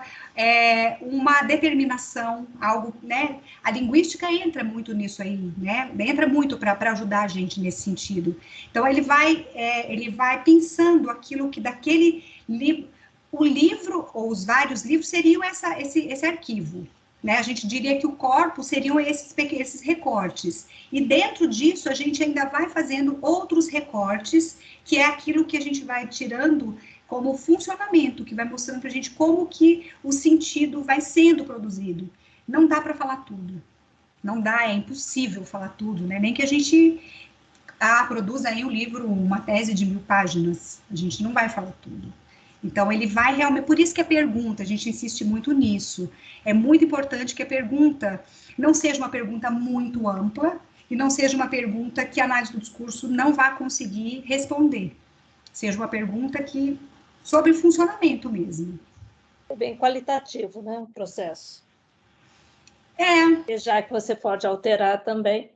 uma determinação, algo, né? A linguística entra muito nisso aí, né? Entra muito para ajudar a gente nesse sentido. Então, ele vai pensando aquilo que daquele livro, o livro, ou os vários livros, seriam esse arquivo, né? A gente diria que o corpo seriam esses recortes. E dentro disso, a gente ainda vai fazendo outros recortes, que é aquilo que a gente vai tirando como funcionamento, que vai mostrando para a gente como que o sentido vai sendo produzido. Não dá para falar tudo. Não dá, é impossível falar tudo, né? Nem que a gente produza aí um livro, uma tese de 1000 páginas. A gente não vai falar tudo. Então, ele vai realmente... Por isso que a pergunta, a gente insiste muito nisso. É muito importante que a pergunta não seja uma pergunta muito ampla e não seja uma pergunta que a análise do discurso não vai conseguir responder. Seja uma pergunta que... sobre funcionamento mesmo. É bem qualitativo, né, o processo. É. E já que você pode alterar também.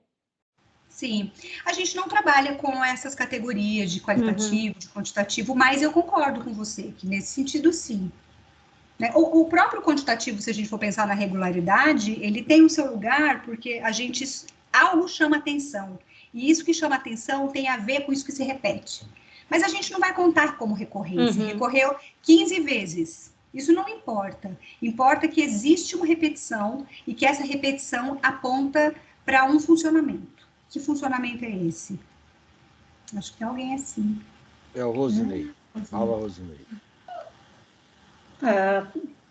Sim. A gente não trabalha com essas categorias de qualitativo, de quantitativo, mas eu concordo com você, que nesse sentido, sim. Né? O próprio quantitativo, se a gente for pensar na regularidade, ele tem o seu lugar porque algo chama atenção. E isso que chama atenção tem a ver com isso que se repete. Mas a gente não vai contar como recorrência. Recorreu 15 vezes. Isso não importa. Importa que existe uma repetição e que essa repetição aponta para um funcionamento. Que funcionamento é esse? Acho que tem alguém assim. É o Rosinei. Fala, Rosinei.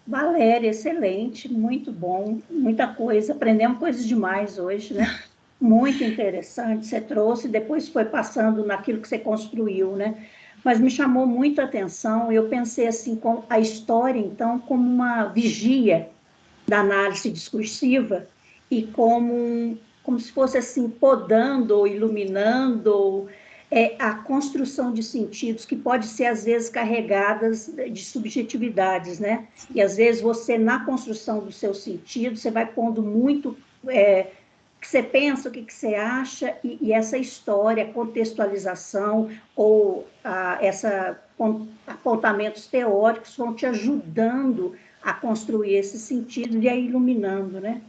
Valéria, excelente, muito bom, muita coisa. Aprendemos coisas demais hoje, né? Muito interessante, você trouxe, depois foi passando naquilo que você construiu, né? Mas me chamou muito a atenção, eu pensei assim, com a história, então, como uma vigia da análise discursiva e como se fosse assim, podando ou iluminando a construção de sentidos que pode ser, às vezes, carregadas de subjetividades, né? E, às vezes, você, na construção do seu sentido, você vai pondo muito... que você pensa, o que você acha, e essa história, contextualização, ou apontamentos teóricos vão te ajudando a construir esse sentido e a iluminando, né?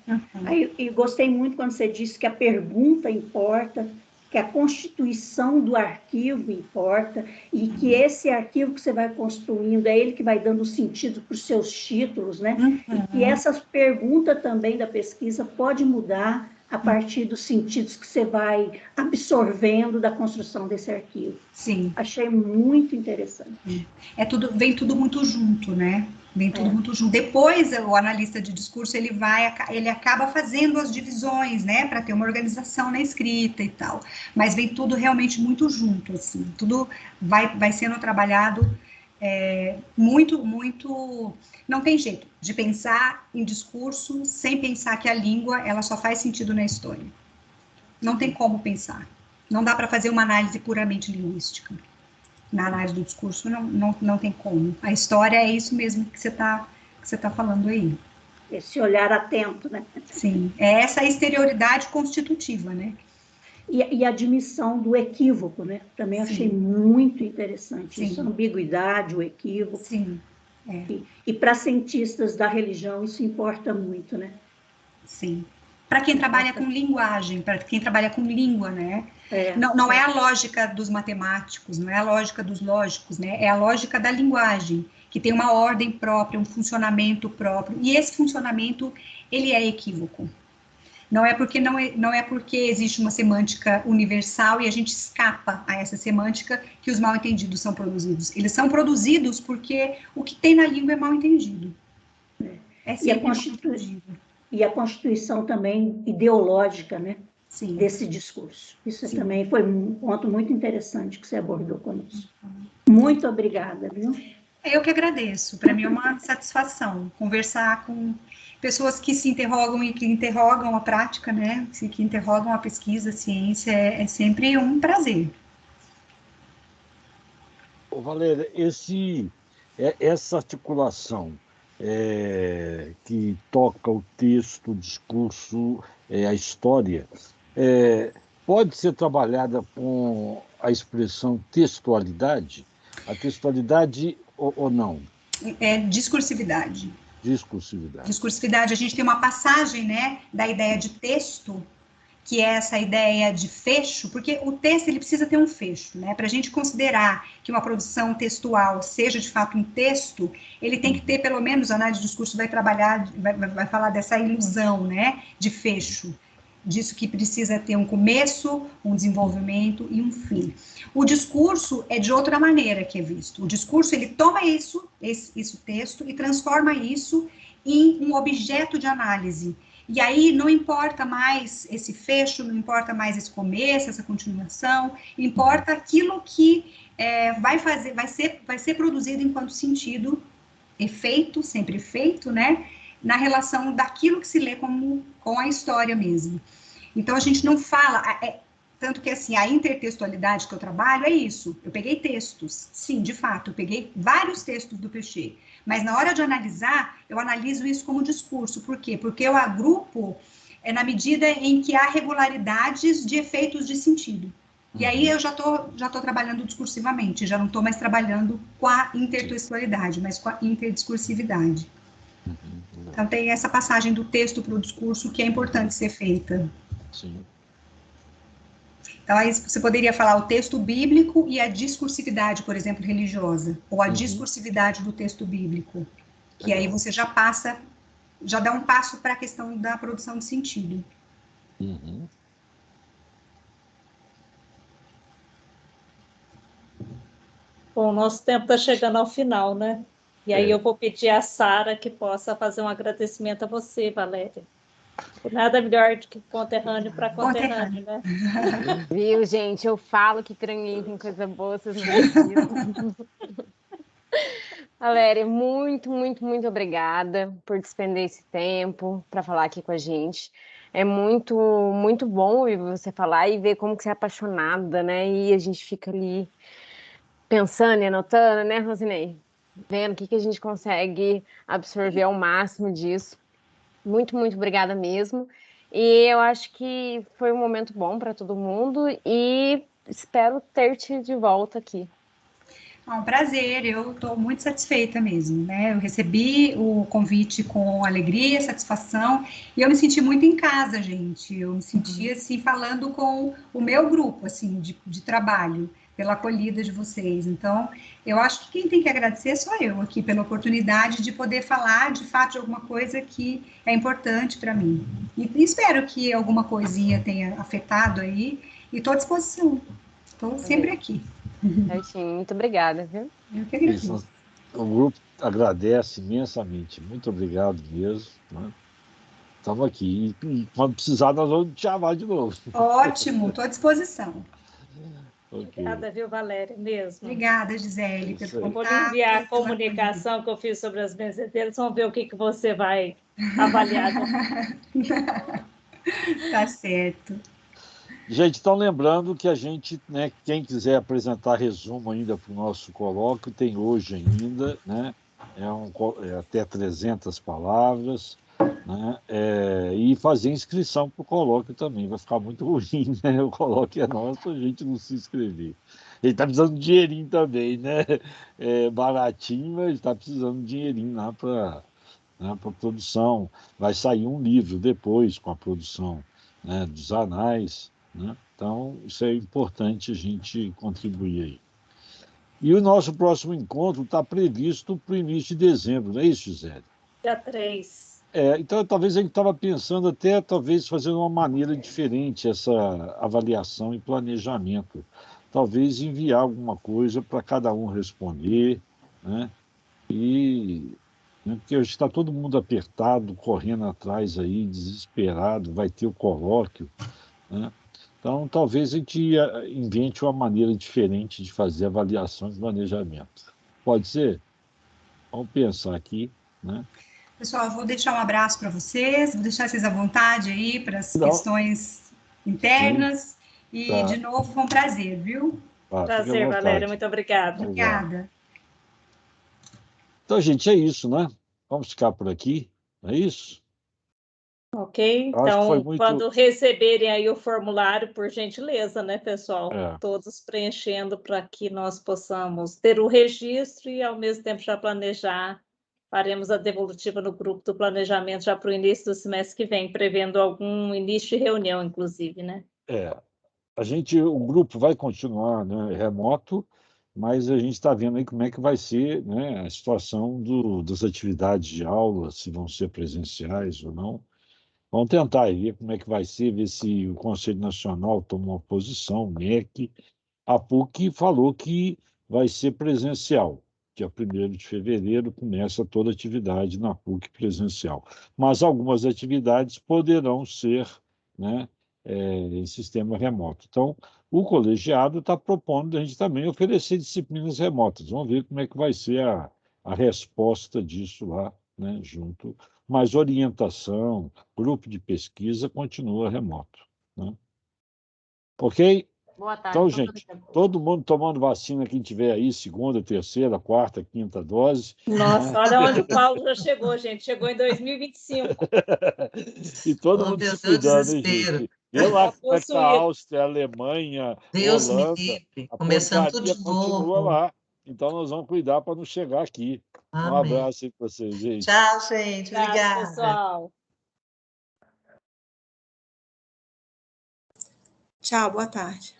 E gostei muito quando você disse que a pergunta importa, que a constituição do arquivo importa, e que esse arquivo que você vai construindo é ele que vai dando sentido para os seus títulos, né? E que essa pergunta também da pesquisa pode mudar a partir dos sentidos que você vai absorvendo da construção desse arquivo. Sim. Achei muito interessante. Vem tudo muito junto, né? Vem tudo muito junto. Depois, o analista de discurso, ele acaba fazendo as divisões, né? Para ter uma organização na escrita e tal. Mas vem tudo realmente muito junto, assim. Tudo vai sendo trabalhado muito, muito... Não tem jeito de pensar em discurso sem pensar que a língua, ela só faz sentido na história. Não tem como pensar. Não dá para fazer uma análise puramente linguística. Na análise do discurso, não tem como. A história é isso mesmo que você tá falando aí. Esse olhar atento, né? Sim, é essa exterioridade constitutiva, né? E a admissão do equívoco, né? Também achei muito interessante. Isso, a ambiguidade, o equívoco. Sim. E para cientistas da religião, isso importa muito, né? Sim. Para quem trabalha com linguagem, para quem trabalha com língua, né? Não é a lógica dos matemáticos, não é a lógica dos lógicos, né? É a lógica da linguagem, que tem uma ordem própria, um funcionamento próprio. E esse funcionamento, ele é equívoco. Não é porque existe uma semântica universal e a gente escapa a essa semântica que os mal-entendidos são produzidos. Eles são produzidos porque o que tem na língua é mal-entendido. É sempre e a constituição também ideológica, né, Sim. desse discurso. Isso Sim. também foi um ponto muito interessante que você abordou conosco. Muito obrigada, viu? Eu que agradeço. Para mim é uma satisfação conversar com pessoas que se interrogam e que interrogam a prática, né? Que interrogam a pesquisa, a ciência. É sempre um prazer. Ô, Valéria, essa articulação que toca o texto, o discurso, a história, é, pode ser trabalhada com a expressão textualidade? A textualidade ou não? É discursividade. Discursividade. Discursividade, a gente tem uma passagem, né, da ideia de texto, que é essa ideia de fecho, porque o texto ele precisa ter um fecho, né? Para a gente considerar que uma produção textual seja de fato um texto, ele tem que ter pelo menos, a análise do discurso vai trabalhar, vai falar dessa ilusão, né, de fecho, disso que precisa ter um começo, um desenvolvimento e um fim. O discurso é de outra maneira que é visto. O discurso ele toma esse texto e transforma isso em um objeto de análise. E aí não importa mais esse fecho, não importa mais esse começo, essa continuação, importa aquilo que vai ser produzido enquanto sentido, efeito, sempre efeito, né? Na relação daquilo que se lê com a história mesmo. Então a gente não fala, tanto que assim, a intertextualidade que eu trabalho é isso. Eu peguei textos, sim, de fato, eu peguei vários textos do Peixe, mas na hora de analisar, eu analiso isso como discurso. Por quê? Porque eu agrupo na medida em que há regularidades de efeitos de sentido. E aí eu já tô trabalhando discursivamente, já não estou mais trabalhando com a intertextualidade, mas com a interdiscursividade. Então tem essa passagem do texto para o discurso que é importante ser feita. Sim. Então, aí você poderia falar o texto bíblico e a discursividade, por exemplo, religiosa, ou a discursividade do texto bíblico, que aí você já dá um passo para a questão da produção de sentido. Uhum. Bom, o nosso tempo está chegando ao final, né? E aí eu vou pedir a Sara que possa fazer um agradecimento a você, Valéria. Nada melhor do que conterrâneo para conterrâneo, né? Viu, gente? Eu falo que Tranhim tem coisa boa, vocês não acreditam. Valéria, muito, muito, muito obrigada por despender esse tempo para falar aqui com a gente. É muito, muito bom ouvir você falar e ver como que você é apaixonada, né? E a gente fica ali pensando e anotando, né, Rosinei? Vendo o que a gente consegue absorver ao máximo disso. Muito, muito obrigada mesmo. E eu acho que foi um momento bom para todo mundo e espero ter-te de volta aqui. É um prazer, eu estou muito satisfeita mesmo, né? Eu recebi o convite com alegria, satisfação, e eu me senti muito em casa, gente. Eu me senti, assim, falando com o meu grupo, assim, de trabalho, pela acolhida de vocês. Então, eu acho que quem tem que agradecer sou eu aqui, pela oportunidade de poder falar, de fato, de alguma coisa que é importante para mim. E espero que alguma coisinha tenha afetado aí, e estou à disposição. Estou sempre aqui. Certinho, muito obrigada, viu? Eu que agradeço. Isso. O grupo agradece imensamente. Muito obrigado mesmo. Né? Estamos aqui. E quando precisar, nós vamos te chamar de novo. Ótimo, estou à disposição. Okay. Obrigada, viu, Valéria, mesmo. Obrigada, Gisele, pelo contato. Vou lhe enviar a comunicação que eu fiz sobre as benzedeiras, vamos ver o que você vai avaliar. Tá certo. Gente, então lembrando que a gente, né, quem quiser apresentar resumo ainda para o nosso colóquio, tem hoje ainda, né, até 300 palavras, né, e fazer inscrição para o colóquio também, vai ficar muito ruim, né, o colóquio é nosso, a gente não se inscrever. Ele está precisando de dinheirinho também, né, baratinho, mas está precisando de dinheirinho lá para produção, vai sair um livro depois com a produção, né, dos anais, né? Então, isso é importante a gente contribuir aí. E o nosso próximo encontro está previsto para o início de dezembro, não é isso, Gisele? Dia 3. Então, talvez a gente estava pensando até, talvez, fazer uma maneira diferente essa avaliação e planejamento. Talvez enviar alguma coisa para cada um responder, né? E né? Porque hoje está todo mundo apertado, correndo atrás aí, desesperado, vai ter o colóquio, né? Então, talvez a gente invente uma maneira diferente de fazer avaliação de planejamento. Pode ser? Vamos pensar aqui, né? Pessoal, eu vou deixar um abraço para vocês, vou deixar vocês à vontade aí para as Não. questões internas. E, Tá. de novo, foi um prazer, viu? Tá, fique à Prazer, vontade. Valéria, muito obrigada. Obrigada. Então, gente, é isso, né? Vamos ficar por aqui, não é isso? Ok, Eu acho que foi então, muito- quando receberem aí o formulário, por gentileza, né, pessoal? É. Todos preenchendo para que nós possamos ter o registro e, ao mesmo tempo, já planejar. Faremos a devolutiva no grupo do planejamento já para o início do semestre que vem, prevendo algum início de reunião, inclusive, né? O grupo vai continuar, né, remoto, mas a gente está vendo aí como é que vai ser, né, a situação das atividades de aula, se vão ser presenciais ou não. Vamos tentar aí ver como é que vai ser, ver se o Conselho Nacional toma uma posição, o MEC. A PUC falou que vai ser presencial. Dia 1º de fevereiro começa toda a atividade na PUC presencial. Mas algumas atividades poderão ser, né, em sistema remoto. Então, o colegiado está propondo a gente também oferecer disciplinas remotas. Vamos ver como é que vai ser a resposta disso lá, né, junto. Mas orientação, grupo de pesquisa continua remoto, né? Ok? Boa tarde. Então, gente, todo mundo tomando vacina, quem tiver aí, segunda, terceira, quarta, quinta dose. Nossa, olha onde o Paulo já chegou, gente. Chegou em 2025. E todo Oh, mundo meu se Deus, cuidando, hein, desespero. gente? Vê lá Tá como é que tá a possuído. Áustria, a Alemanha, Deus me Holanda. livre. A Começando porcaria tudo de continua novo. lá. Então, nós vamos cuidar para não chegar aqui. Um Amém. abraço aí para vocês, gente. Tchau, gente. Obrigada, Obrigada. pessoal. Tchau, boa tarde.